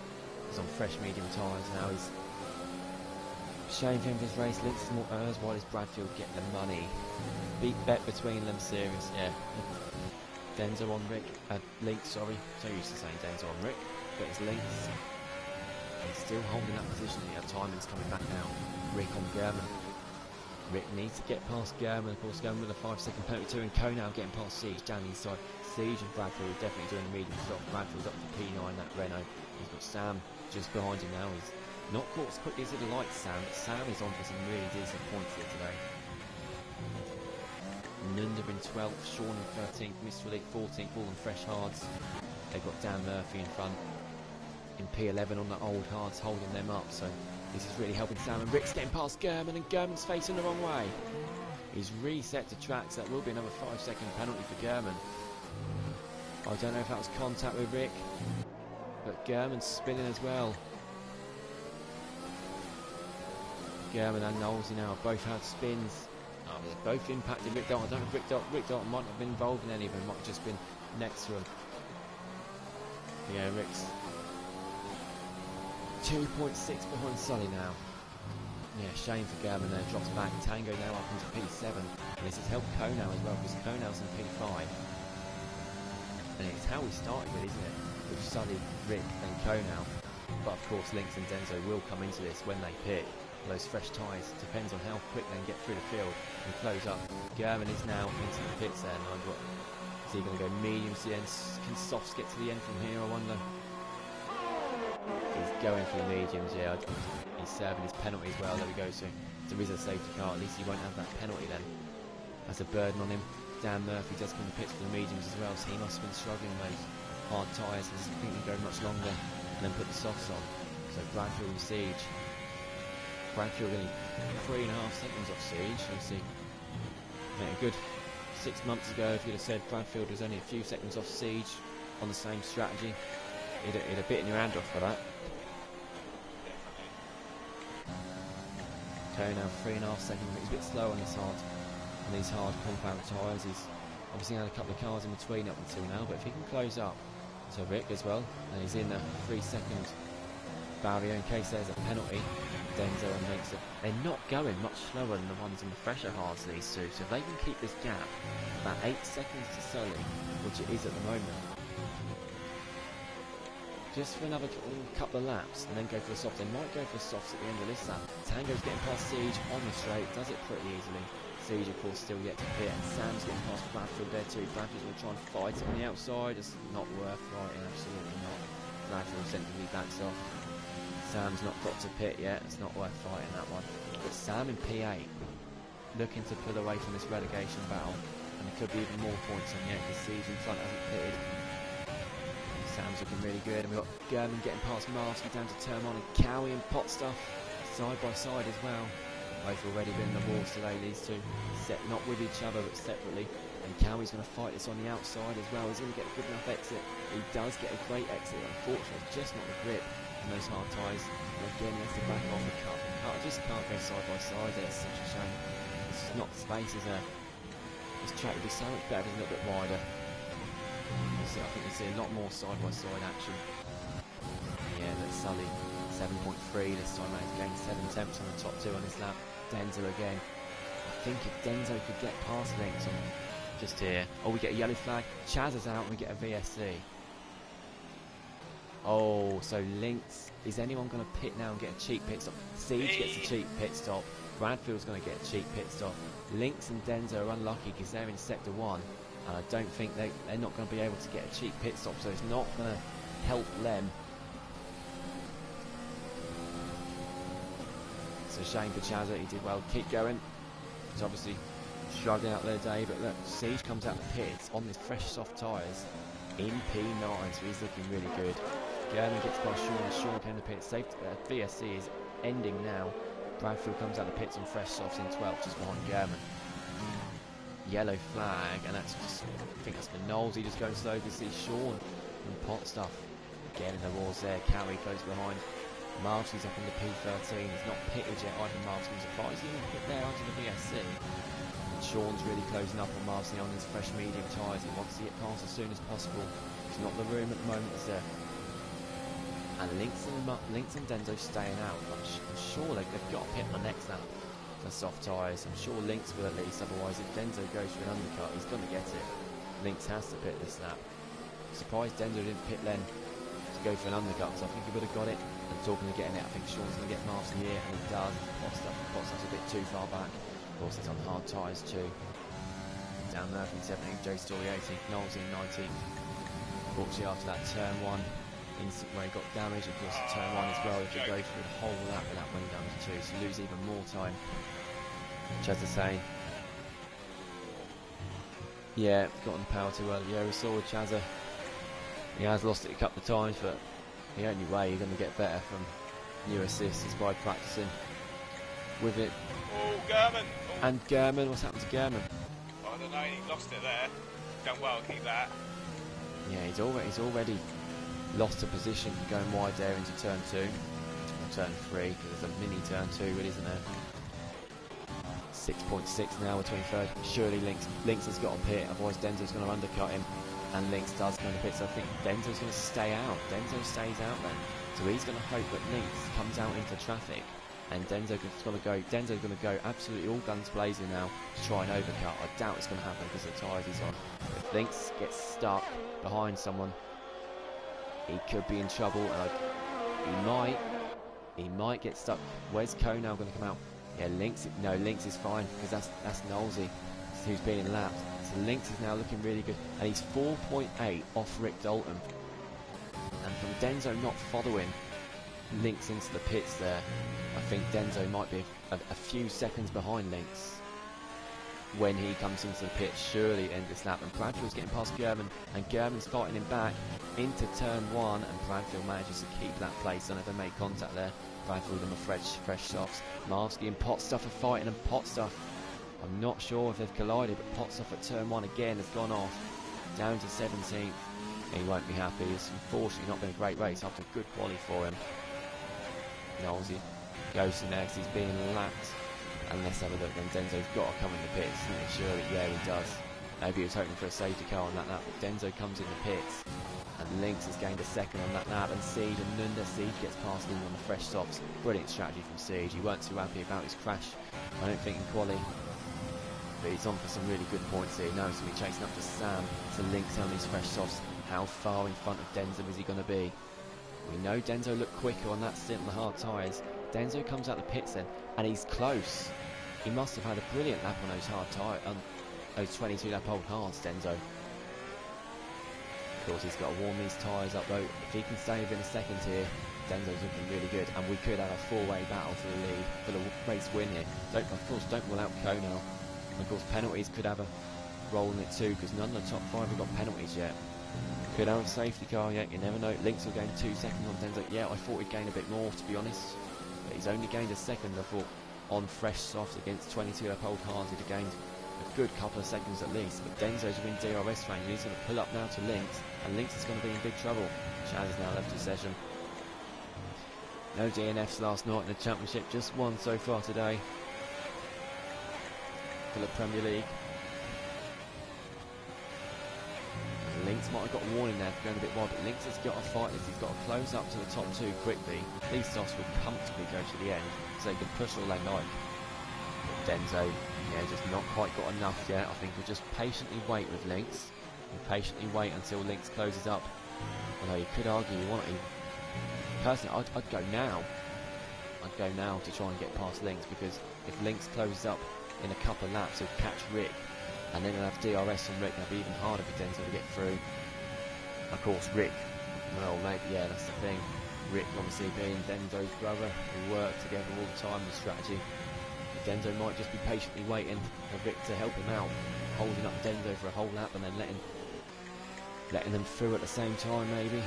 He's on fresh medium tyres now. He's shame for him for his race. Lynx is more hers, while is Bradfield getting the money. Big bet between them, serious, yeah. Denzo on Rick, Lynx, sorry. So used to saying Denzo on Rick, but it's Lynx. He's still holding that position here. Timing's coming back now. Rick on German. Rick needs to get past German. Of course, going with a 5-second penalty too. And Konal getting past Siege down the inside. Siege and Bradfield definitely doing the medium stop. Bradfield's up to P9, that Renault. He's got Sam just behind him now. He's not caught as quickly as he'd like Sam, but Sam is on for some really decent points here today. Nunda in 12th, Sean in 13th, Mr. Elite 14th, all on fresh hards. They've got Dan Murphy in front. In P11 on the old hards, holding them up, so this is really helping Sam. And Rick's getting past German, and German's facing the wrong way. He's reset to tracks. That will be another 5-second penalty for German. I don't know if that was contact with Rick, but German's spinning as well. German and Knowlesy now both had spins. Oh, they're both impacted Rick Dalton. I don't know if Rick Dalton might not have been involved in any of them, might have just been next to him. Yeah, Rick's 2.6 behind Sully now. Yeah, shame for German there, drops back. Tango now up into P7. And this has helped Konal as well, because Konal's in P5. And it's how we started with, isn't it? With Sully, Rick and Konal. But of course Lynx and Denzo will come into this when they pit. Those fresh tyres, depends on how quick they can get through the field and close up. German is now into the pits there, and is he going to go mediums to the end? Can softs get to the end from here, I wonder? He's going for the mediums, yeah. He's serving his penalty as well. There we go. So there is a safety car. At least he won't have that penalty then. That's a burden on him. Dan Murphy does come in the pits for the mediums as well, so he must have been struggling with those hard tyres. I think he can go much longer and then put the softs on. So Bradfield and Siege. Bradfield only 3.5 seconds off Siege. You see, a good 6 months ago, if you'd have said Bradfield was only a few seconds off Siege on the same strategy, it'd have bitten your hand off for that. Okay, now 3.5 seconds. He's a bit slow on these hard compound tyres. He's obviously had a couple of cars in between up until now, but if he can close up, so Rick as well, and he's in the 3-second barrier in case there's a penalty. Denzo and Lynx, they're not going much slower than the ones in the fresher hards, these two, so if they can keep this gap about 8 seconds to Sully, which it is at the moment, just for another couple of laps and then go for the softs. They might go for the softs at the end of this lap. Tango's getting past Siege on the straight, does it pretty easily. Siege of course still yet to pit, and Sam's getting past Bradfield there too. Bradfield's going to try and fight it on the outside. It's not worth fighting, absolutely not. Bradfield sensibly backs off. Sam's not got to pit yet, it's not worth fighting that one. But Sam in P8, looking to pull away from this relegation battle, and there could be even more points on yet, because Siege in front hasn't pitted. Sam's looking really good, and we've got German getting past Marsky down to turn 1, and Cowie and Potstuff side by side as well. Both already been in the walls today, these two, set not with each other but separately. And Cowie's going to fight this on the outside as well. He's going to get a good enough exit. He does get a great exit. Unfortunately, it's just not the grip on those hard tyres. And again, he has to back off the cut. I just can't go side by side there. It's such a shame. It's just not the space, is there? This track would be so much better if it was a little bit wider. So I think we see a lot more side by side action. Yeah, that's Sully. 7.3 this time around. He's gained 7 tenths on the top 2 on this lap. Denzo again. I think if Denzo could get past Links on just here. Oh, we get a yellow flag. Chaz is out and we get a VSC. Oh, so Links. Is anyone going to pit now and get a cheap pit stop? Siege gets a cheap pit stop. Bradfield's going to get a cheap pit stop. Links and Denzo are unlucky because they're in sector 1. And I don't think they're not going to be able to get a cheap pit stop. So it's not going to help them. It's a shame for Chazza, he did well. Keep going. He's obviously struggling out their day, but look, Siege comes out the pits on these fresh soft tyres in P9, so he's looking really good. German gets past Sean, Sean came to the pits. VSC is ending now. Bradfield comes out the pits on fresh softs in 12th, just behind German. Yellow flag, and that's just, I think that's for Knowles. He just goes slow. You can see Sean and Potstuff again in the walls there. Cowie close behind. Marty's up in the P13, he's not pitted yet, Ivan Marty. I'm surprised he didn't pit there onto the VSC. And Sean's really closing up on Marty on his fresh medium tyres. He wants to get past as soon as possible. There's not the room at the moment, is there? And Links and Denzo staying out. I'm sure they've got to pit on the next lap for soft tyres. I'm sure Links will at least, otherwise if Denzo goes for an undercut, he's going to get it. Links has to pit this lap. Surprised Denzo didn't pit then to go for an undercut, so I think he would have got it. And talking of getting it, I think Sean's going to get Martin here, and he does. Potstuff's a bit too far back. Of course, it's on hard tyres too. Down there from 17th, Joe Story 18th, Knowles in 19th. Fortunately, after that turn 1, instant where he got damage, of course, turn 1 as well. If you go through the whole lap with that wing damage too, so lose even more time. Just the same. Yeah, got on the power too early. Yeah, we saw with Chazza. He has lost it a couple of times, but the only way you're going to get better from new assists is by practicing with it. Oh, German! Oh. And German, what's happened to German? I don't know, he lost it there. Done well to keep that. Yeah, he's already lost a position going wide there into turn 2. Or turn 3, because there's a mini turn 2, really, isn't there? 6.6 now, we're 23rd. Surely Links has got a pit, otherwise Denzo's going to undercut him. And Links does go in the pit, so I think Denzo's going to stay out. Denzo stays out then. So he's going to hope that Links comes out into traffic. And Denzo's going to go absolutely all guns blazing now to try and overcut. I doubt it's going to happen because of the tyres he's on. If Links gets stuck behind someone, he could be in trouble. And he might get stuck. Where's Coe now going to come out? Yeah, Links is fine because that's Knowlesy who's being lapped. So Links is now looking really good, and he's 4.8 off Rick Dalton. And from Denzo not following Links into the pits there, I think Denzo might be a few seconds behind Links when he comes into the pit. Surely end this lap, and Bradfield's getting past German, and German's fighting him back into turn 1, and Bradfield manages to keep that place and never made contact there. Bradfield on the fresh softs. Marsky and Potstuff are fighting, and Potstuff, I'm not sure if they've collided, but Potstuff at turn 1 again has gone off down to 17th. He won't be happy. It's unfortunately not been a great race after good quality for him. Knowlesy goes to next. He's being lapped. And let's have a look. Then Denzo's got to come in the pits, isn't he? Surely, yeah, he does. Maybe he was hoping for a safety car on that lap, but Denzo comes in the pits. And Links has gained a second on that lap, and Siege and Nunda. Siege gets past him on the fresh softs. Brilliant strategy from Siege. He weren't too happy about his crash, I don't think, in quali. But he's on for some really good points here. Now he's going to be chasing up to Sam. To Links on these fresh softs. How far in front of Denzo is he going to be? We know Denzo looked quicker on that stint on the hard tyres. Denzo comes out the pits then, and he's close. He must have had a brilliant lap on those hard tyres, those 22 lap old hards, Denzo. Of course, he's got to warm these tyres up though. If he can stay within a second here, Denzo's looking really good, and we could have a four-way battle for the lead, for the race win here. Of course, don't rule out Coe now. Of course, penalties could have a role in it too, because none of the top 5 have got penalties yet. Could have a safety car, yeah, you never know. Links will gain 2 seconds on Denzo. Yeah, I thought he'd gain a bit more, to be honest. But he's only gained a second. I thought on fresh softs against 22 up old hards, he'd have gained a good couple of seconds at least. But Denzo's win DRS range. He's going to pull up now to Links, and Links is going to be in big trouble. Chaz has now left the session. No DNFs last night in the championship, just one so far today for the Premier League. Links might have got a warning there for going a bit wide, but Links has got to fight this. He's got to close up to the top 2 quickly. These softs will comfortably go to the end, so they can push all they like. But Denzo, yeah, just not quite got enough yet. I think we'll just patiently wait with Links. We'll patiently wait until Links closes up. Although you could argue you want to. Personally, I'd go now. I'd go now to try and get past Links, because if Links closes up in a couple of laps, he'll catch Rick. And then he'll have DRS on Rick, and it'll be even harder for Denzo to get through. Of course, Rick, well, maybe, yeah, that's the thing. Rick, obviously, being Denzo's brother, who work together all the time with strategy. Denzo might just be patiently waiting for Rick to help him out, holding up Denzo for a whole lap and then letting them through at the same time, maybe.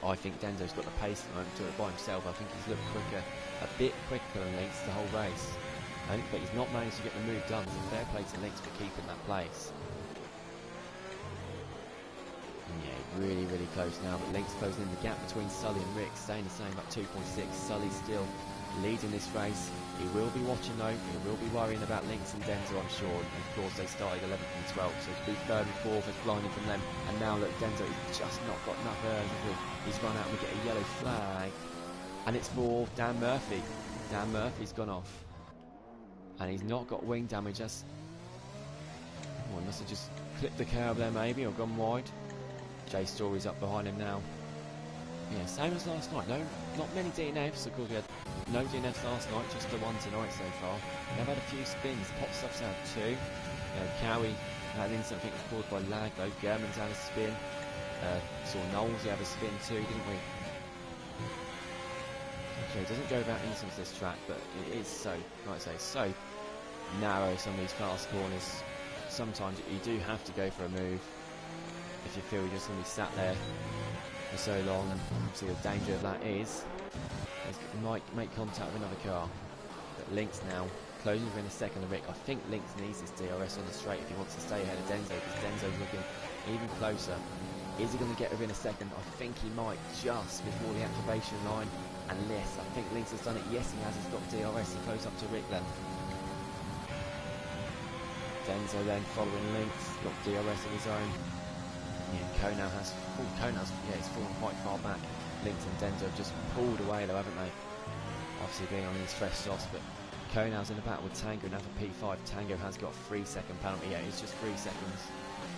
I think Denzo's got the pace at the moment to do it by himself. I think he's looked quicker, a bit quicker than Links the whole race. But he's not managed to get the move done, so fair play to Links for keeping that place. And yeah, really, really close now, but Links closing in the gap between Sully and Rick, staying the same at 2.6. Sully still leading this race. He will be watching though, he will be worrying about Links and Denzo, I'm sure. And of course they started 11th and 12th, so to be 3rd and 4th is blinding from them. And now look, Denzo has just not got enough air. He's run out and we get a yellow flag. And it's for Dan Murphy. Dan Murphy's gone off. And he's not got wing damage. That's... Oh, he must have just clipped the curb there maybe, or gone wide. Jay Story's up behind him now. Yeah, same as last night. No, not many DNFs. Of course, we had no DNFs last night, just the one tonight so far. We have had a few spins. Pop Stuff's had 2. Cowie had in something was caused by lag though. German's had a spin. Saw Knowles have a spin too, didn't we? Okay, it doesn't go about innocence this track, but it is so, like I say, so narrow, some of these fast corners. Sometimes you do have to go for a move if you feel you're just going to be sat there for so long, and obviously the danger of that is you might make contact with another car. But Links now closing within a second of Rick. I think Links needs this DRS on the straight if he wants to stay ahead of Denzo, because Denzo's looking even closer. Is he going to get within a second? I think he might, just before the activation line. Unless, I think Links has done it. Yes, he has. He's got DRS. He close up to Rick then. Denzo then following Links, got DRS of his own. Yeah, Konau has. Oh, Konau's, yeah, he's fallen quite far back. Links and Denzo have just pulled away though, haven't they? Obviously being on these fresh softs, but Konau's in a battle with Tango now for P5. Tango has got a 3-second penalty. Yeah, it's just 3 seconds.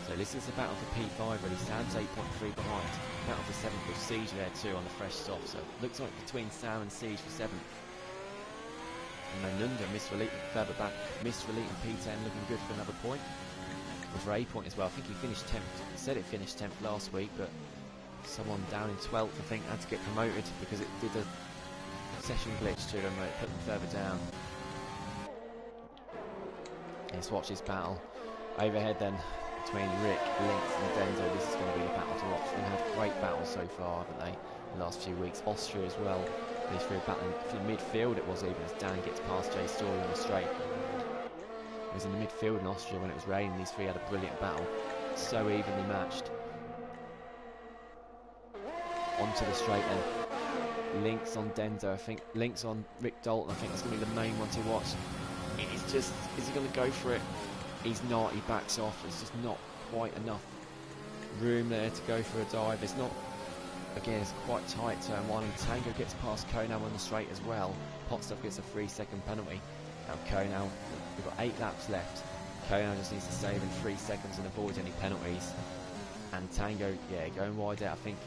So this is a battle for P5 really. Sam's 8.3 behind. Battle for 7th with Siege there too on the fresh soft. So looks like between Sam and Siege for 7th. And then Nunda, Mr. Elite further back. Mr. Elite and P10 looking good for another point. And for a point as well. I think he finished 10th. He said it finished 10th last week, but someone down in 12th I think had to get promoted because it did a session glitch to them where it put them further down. Let's watch this battle. Overhead then between Rick, Links and Denzo. This is going to be the battle to watch. They've had great battles so far, haven't they, the last few weeks. Austria as well. These three are battling for the midfield. It was even as Dan gets past Jay Story on the straight. It was in the midfield in Austria when it was raining. These three had a brilliant battle. So evenly matched. Onto the straight then. Links on Denzo, I think. Links on Rick Dalton, I think that's going to be the main one to watch. It's just, is he going to go for it? He's not, he backs off. There's just not quite enough room there to go for a dive. It's not, again, it's quite tight turn one, and Tango gets past Konau on the straight as well. Potstuff gets a 3-second penalty. Now Konau, we've got 8 laps left. Konau just needs to save in 3 seconds and avoid any penalties. And Tango, yeah, going wide out, I think.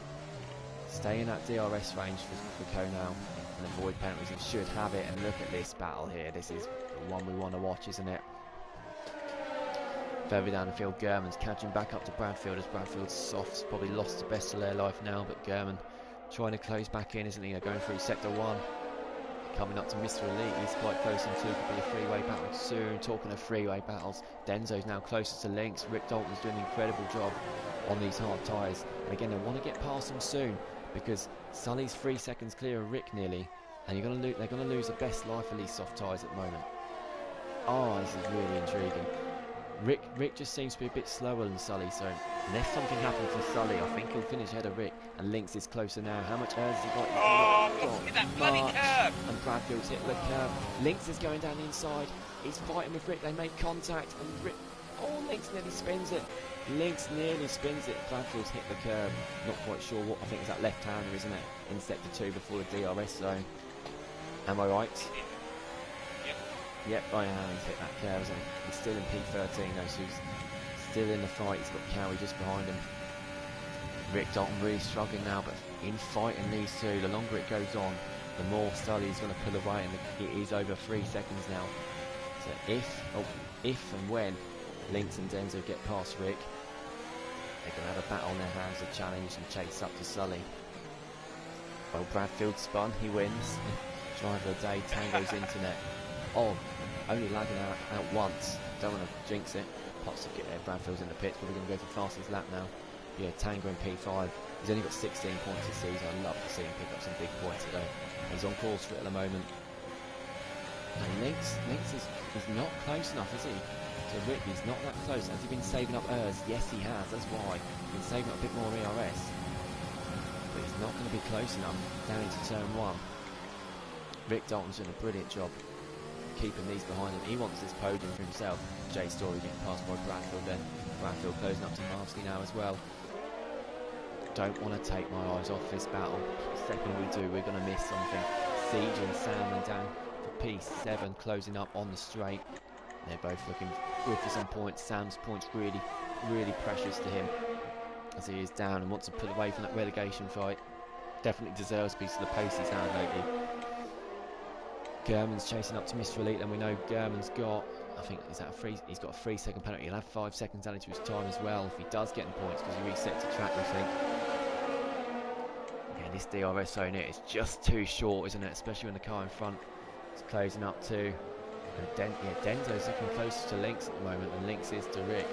Stay in that DRS range for Konau and avoid penalties, and should have it. And look at this battle here. This is the one we want to watch, isn't it? Further down the field, German's catching back up to Bradfield as Bradfield's softs probably lost the best of their life now, but German trying to close back in, isn't he? They're going through sector 1. coming up to Mr. Elite. He's quite close and two. Could be a three-way battle soon. Talking of three-way battles, Denzo's now closest to Lynx. Rick Dalton's doing an incredible job on these hard tyres. And again, they want to get past him soon because Sully's 3 seconds clear of Rick nearly, and they're going to lose the best life of these soft tyres at the moment. Oh, this is really intriguing. Rick just seems to be a bit slower than Sully, so unless something happens to Sully, I think he'll finish ahead of Rick, and Lynx is closer now. How much air has he got? Look at that bloody curb! And Bradfield's hit the curb. Lynx is going down the inside. He's fighting with Rick. They make contact, and Rick... Oh, Lynx nearly spins it. Lynx nearly spins it. Bradfield's hit the curb. Not quite sure what. I think it's that left-hander, isn't it? In sector 2 before the DRS zone. Am I right? Yep, I am. He's hit that curve, isn't he? He's still in P13 though, so he's still in the fight. He's got Cowie just behind him. Rick Dalton really struggling now, but in fighting these two, the longer it goes on, the more Sully's going to pull away, and it is over 3 seconds now. So if and when Lynx and Denzo get past Rick, they're going to have a battle on their hands to challenge and chase up to Sully. Well, Bradfield spun, he wins. Driver of the day, Tango's internet. Oh, only lagging out once. Don't want to jinx it. Pots to get there. Bradfield's in the pits, but we're going to go for fastest lap now. Yeah, Tango in P5. He's only got 16 points this season. I'd love to see him pick up some big points today. He's on course for it at the moment. And Lynx is not close enough, is he? To Rick, he's not that close. Has he been saving up ERS? Yes, he has. That's why. He's been saving up a bit more ERS. But he's not going to be close enough down into turn 1. Rick Dalton's doing a brilliant job keeping these behind him. He wants this podium for himself. Jay Story getting passed by Bradfield then. Bradfield closing up to Marsky now as well. Don't want to take my eyes off this battle. The second we do, we're going to miss something. Siege and Sam and Dan for P7 closing up on the straight. They're both looking good for some points. Sam's points really, really precious to him as he is down and wants to pull away from that relegation fight. Definitely deserves a piece of the pace he's had lately. German's chasing up to Mr. Elite, and we know German's got, I think, he's got a 3 second penalty. He'll have 5 seconds added to his time as well if he does get in points because he resets the track, I think. Yeah, this DRS zone here is just too short, isn't it? Especially when the car in front is closing up too. And Denzo's looking closer to Lynx at the moment, and Lynx is to Rick.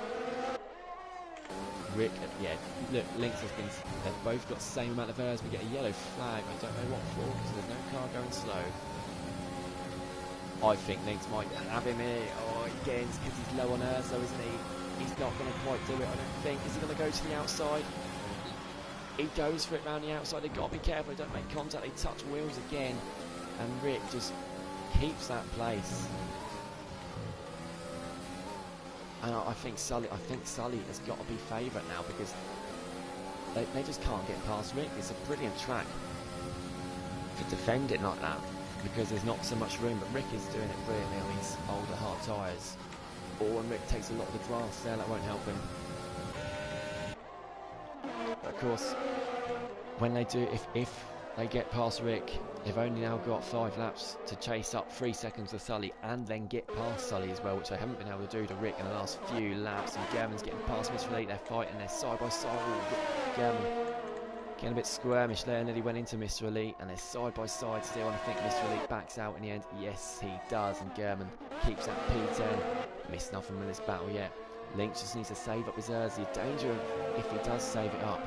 Look, Lynx has been, they've both got the same amount of errors. We get a yellow flag, I don't know what for, because there's no car going slow. I think Lynx might have him here. Oh, again, because he's low on Urso, isn't he? He's not going to quite do it, I don't think. Is he going to go to the outside? He goes for it round the outside. They've got to be careful. They don't make contact. They touch wheels again. And Rick just keeps that place. And I think Sully has got to be favourite now because they just can't get past Rick. It's a brilliant track to defend it like that, because there's not so much room, but Rick is doing it brilliantly on these older hard tyres. Oh, and Rick takes a lot of the grass there, that won't help him. But of course, when they do, if they get past Rick, they've only now got 5 laps to chase up 3 seconds to Sully and then get past Sully as well, which they haven't been able to do to Rick in the last few laps. And German's getting past Mr. Elite, they're fighting, they're side by side. Oh, German getting a bit squirmish there, nearly went into Mr. Elite, and they're side by side still, and I think Mr. Elite backs out in the end. Yes, he does, and German keeps that P10. Missed nothing in this battle yet. Lynx just needs to save up his ERS. The danger, if he does save it up,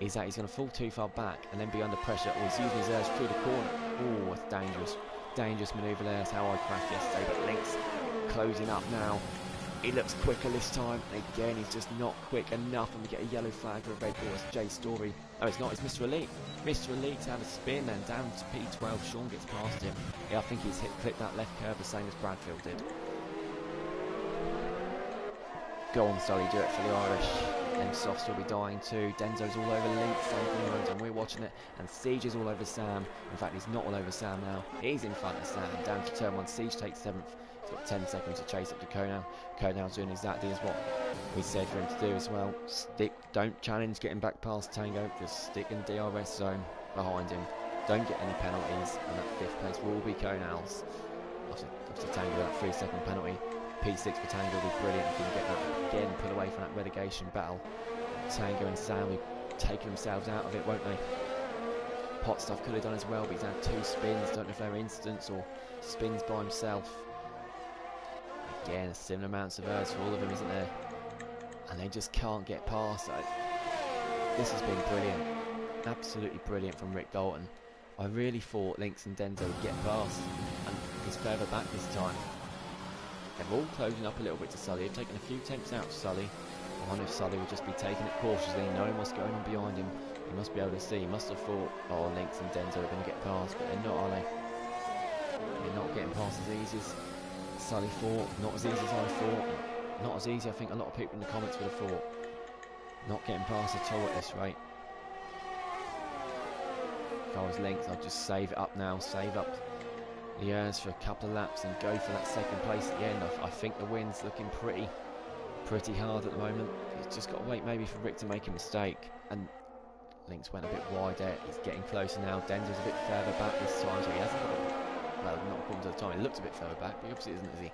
is that he's going to fall too far back and then be under pressure, or he's using his ERS through the corner. Oh, it's dangerous. Dangerous manoeuvre there. That's how I crashed yesterday, but Lynx closing up now. He looks quicker this time. Again, he's just not quick enough, and we get a yellow flag for a red ball. It's Jay Story. Oh, it's not. It's Mr. Elite. Mr. Elite to have a spin, and down to P12. Sean gets past him. Yeah, I think he's clipped that left curve the same as Bradfield did. Go on, Sully, do it for the Irish. Them softs will be dying too. Denzo's all over Lynx, and we're watching it. And Siege is all over Sam. In fact, he's not all over Sam now. He's in front of Sam. Down to turn 1. Siege takes 7th. He's got 10 seconds to chase up to Konal. Konal's doing exactly as what we said for him to do as well. Don't challenge getting back past Tango. Just stick in DRS zone behind him. Don't get any penalties, and that 5th place will be Konal's. After Tango, that 3 second penalty. P6 for Tango will be brilliant if he can get that again, put away from that relegation battle. Tango and Sam will be taking themselves out of it, won't they? Pot stuff could have done as well, but he's had 2 spins. Don't know if they're instants or spins by himself. Again, similar amounts of errors for all of them, isn't there? And they just can't get past. This has been brilliant. Absolutely brilliant from Rick Dalton. I really thought Lynx and Denzo would get past, and he's further back this time. They're all closing up a little bit to Sully. They've taken a few attempts out of Sully. I wonder if Sully would just be taking it cautiously, knowing what's going on behind him. He must be able to see. He must have thought, oh, Lynx and Denzo are going to get past, but they're not, are they? They're not getting past as easy as Sully thought. Not as easy as I thought. Not as easy, I think a lot of people in the comments would have thought. Not getting past at all at this rate. If I was Lynx, I'd just save it up now. Save up the years for a couple of laps and go for that second place at the end. I think the win's looking pretty hard at the moment. He's just got to wait maybe for Rick to make a mistake. And Lynx went a bit wide there. He's getting closer now. Denzo's a bit further back this time, so he hasn't got a, well, not according to the time. He looked a bit further back, but he obviously isn't, is he?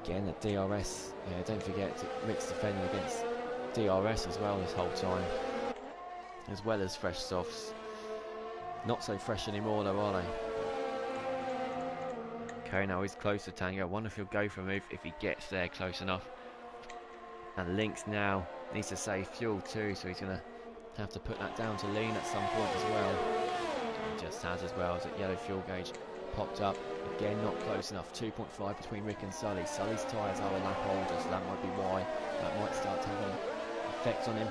Again, the DRS. Yeah, don't forget, Rick's defending against DRS as well this whole time, as well as fresh softs. Not so fresh anymore though, are they? Okay, now he's close to Tango. I wonder if he'll go for a move if he gets there close enough. And Lynx now needs to save fuel too, so he's going to have to put that down to lean at some point as well. He just has as well as that yellow fuel gauge popped up. Again, not close enough. 2.5 between Rick and Sully. Sully's tyres are a lap older, so that might be why. That might start to have an effect on him.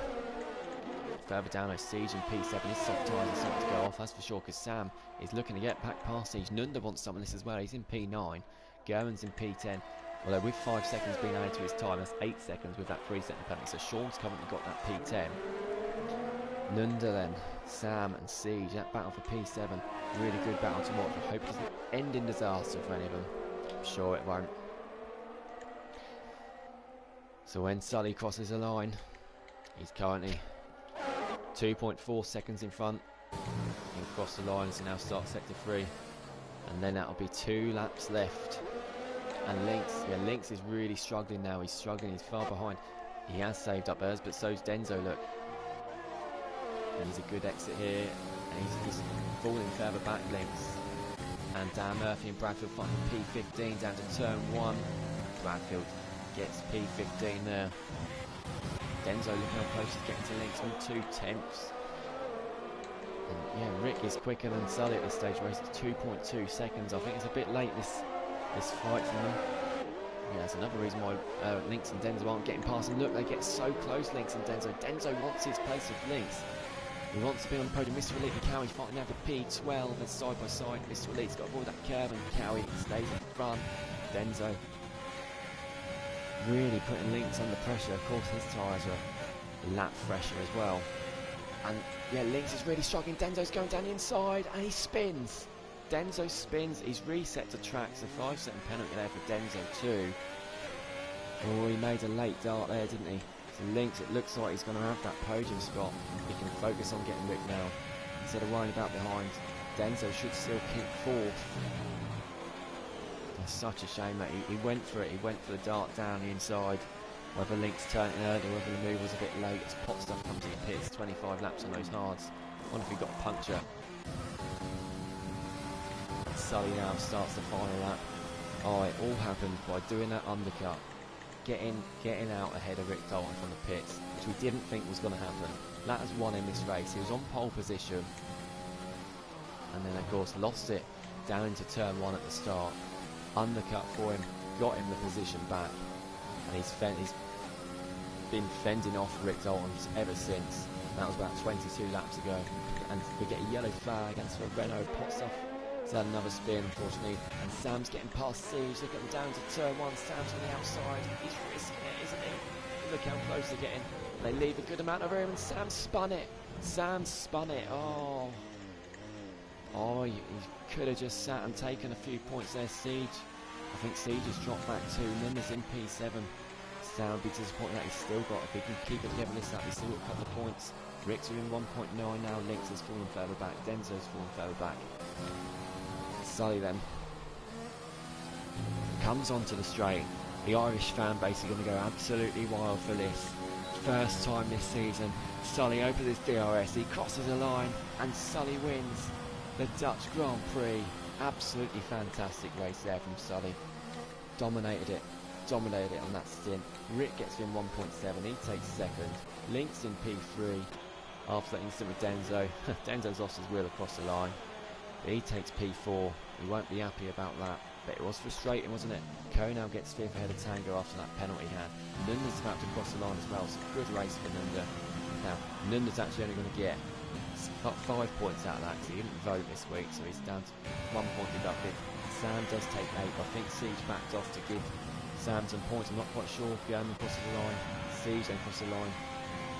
Further down, Siege and P7, his soft tyres are starting to go off, that's for sure, because Sam is looking to get back past Siege. Nunda wants some of this as well. He's in P9. German's in P10. Although with 5 seconds being added to his time, that's 8 seconds with that 3-second penalty. So Sean's currently got that P10. Nunda then, Sam and Siege, that battle for P7. Really good battle to watch. I hope it doesn't end in disaster for any of them. I'm sure it won't. So when Sully crosses the line, he's currently 2.4 seconds in front. He'll cross the line to now start sector 3. And then that'll be 2 laps left. And Lynx is really struggling now. He's struggling, he's far behind. He has saved up hers, but so's Denzo, look. And he's a good exit here. And he's falling further back, Lynx. And Dan Murphy and Bradfield fighting P15 down to turn 1. Bradfield gets P15 there. Denzo looking how close he's getting to Lynx with 2 tenths. And yeah, Rick is quicker than Sully at this stage, race to 2.2 seconds. I think it's a bit late, this fight from them. Yeah, that's another reason why Lynx and Denzo aren't getting past. And look, they get so close, Lynx and Denzo. Denzo wants his place with Lynx. He wants to be on the podium. Mr. Elite and Cowie fighting now for P12 and side by side. Mr. Elite's got to avoid that curve, and Cowie stays in front. Denzo really putting Lynx under pressure. Of course, his tyres are a lap fresher as well. And yeah, Lynx is really struggling. Denzo's going down the inside, and he spins. Denzo spins. He's reset to track. So 5-second penalty there for Denzo too. Oh, he made a late dart there, didn't he? So Lynx, it looks like he's going to have that podium spot. He can focus on getting Rick now instead of worrying about behind. Denzo should still keep 4th. It's such a shame that he went for it. He went for the dart down the inside. Whether Lynx turned it early, whether the move was a bit late, as Pot Stuff comes to the pits. 25 laps on those hards. I wonder if he got a puncture. Sully now starts the final lap. Oh, it all happened by doing that undercut. Getting out ahead of Rick Dalton from the pits, which we didn't think was going to happen. That has won him this race. He was on pole position. And then, of course, lost it down into turn 1 at the start. Undercut for him, got him the position back, and he's been fending off Rick Dalton ever since. That was about 22 laps ago, and we get a yellow flag, and so Renault Pot Stuff has had another spin, unfortunately, and Sam's getting past Siege. Look at him down to turn 1. Sam's on the outside. He's risking it, isn't he? Look how close they're getting. They leave a good amount of room, and Sam spun it. Sam spun it. Oh, he could have just sat and taken a few points there, Siege. I think Siege has dropped back too. Linda's in P7. Sam would be disappointed that he's still got, if he can keep it together this lap, he's still got a couple of points. Rick's are in 1.9 now. Lynx is falling further back. Denzo's falling further back. Sully then comes onto the straight. The Irish fan base are going to go absolutely wild for this. First time this season, Sully opens his DRS, he crosses the line, and Sully wins the Dutch Grand Prix. Absolutely fantastic race there from Sully. Dominated it on that stint. Rick gets in 1.7, he takes second. Links in P3 after that incident with Denzo. Denzo's lost his wheel across the line, but he takes P4. He won't be happy about that, but it was frustrating, wasn't it? Ko now gets 5th ahead of Tango after that penalty he had. Nunda's about to cross the line as well, so good race for Nunda. Now, Nunda's actually only going to get 5 points out of that because he didn't vote this week, so he's down to 1 point deducted. Sam does take 8, but I think Siege backed off to give Sam some points. I'm not quite sure. Gavin crosses the line. Siege then crosses the line.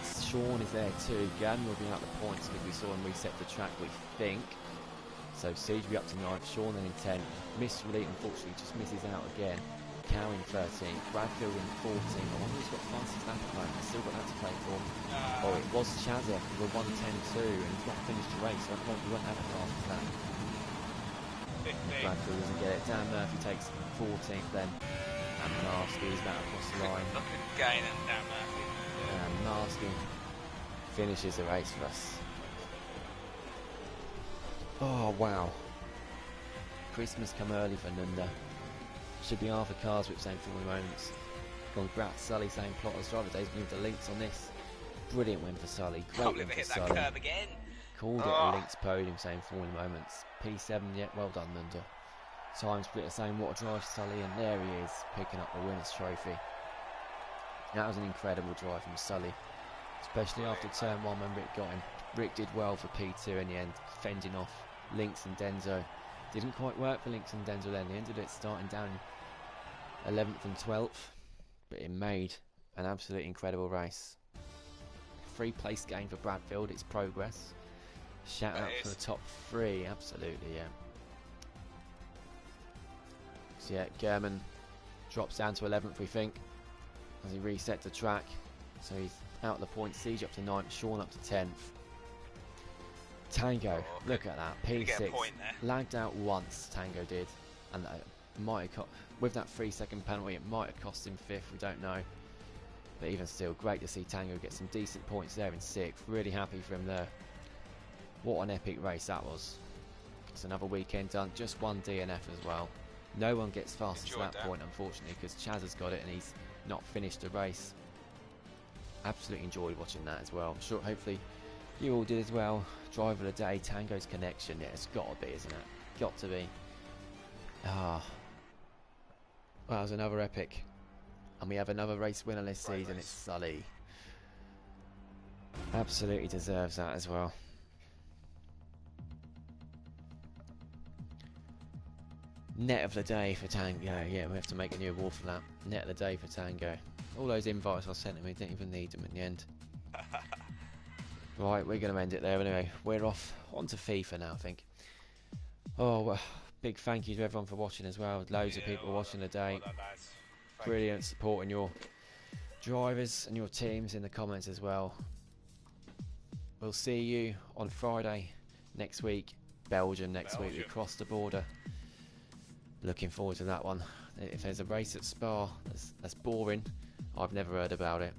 Sean is there too. Gavin will be out the points because we saw him reset the track, we think. So Siege will be up to 9th. Sean then in 10th. Miss Relate unfortunately just misses out again. Cow in 13th. Bradfield in 14th. I wonder who's got fastest lap at the moment. He's still got that to play for. Oh, it was Chazza with a 1:10.2 and he's not finished the race, so I thought we won't have a fastest lap. Bradfield doesn't get it. Dan Murphy takes 14th then. And Marsky is about across the line. Look at Gain and Dan Murphy. And Marsky finishes the race for us. Oh wow. Christmas come early for Nunda. Should be Arthur Carswip saying 40 moments. Congrats Sully saying plotters driver days moved the links on this. Brilliant win for Sully. Great win for Sully. That curve again. Called it a links podium saying 40 moments. P7 yet, well done Nunda. Time split saying what a drive Sully, and there he is picking up the winner's trophy. That was an incredible drive from Sully, especially after turn 1 when Rick got him. Rick did well for P2 in the end, fending off Lynx and Denzo. Didn't quite work for Lynx and Denzo then. They ended it starting down 11th and 12th, but it made an absolutely incredible race. 3 place gain for Bradfield, it's progress. Shout out for the top 3, absolutely, yeah. So yeah, German drops down to 11th, we think, as he resets the track. So he's out of the points. Siege up to 9th, Sean up to 10th. Tango, look at that, P6, lagged out once, Tango did, and might have with that 3-second penalty, it might have cost him 5th, we don't know. But even still, great to see Tango get some decent points there in 6th. Really happy for him there. What an epic race that was. It's another weekend done, just 1 DNF as well. No one gets fastest lap point, unfortunately, because Chaz has got it and he's not finished the race. Absolutely enjoyed watching that as well. Sure, hopefully you all did as well. Driver of the day, Tango's connection. Yeah, it's got to be, isn't it? Got to be. Well, that was another epic. And we have another race winner this season. It's Sully. Absolutely deserves that as well. Net of the day for Tango. Yeah, we have to make a new award for that. Net of the day for Tango. All those invites I sent him, he didn't even need them in the end. Right, we're going to end it there anyway. We're off on to FIFA now, I think. Oh, well, big thank you to everyone for watching as well. Loads of people watching today. Brilliant supporting your drivers and your teams in the comments as well. We'll see you on Friday next week. Belgium next week. We cross the border. Looking forward to that one. If there's a race at Spa that's boring, I've never heard about it.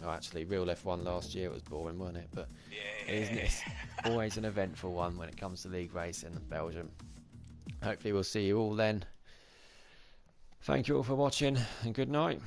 Oh, actually, Real F1 last year was boring, wasn't it? But it's always an eventful one when it comes to league racing in Belgium. Hopefully we'll see you all then. Thank you all for watching and good night.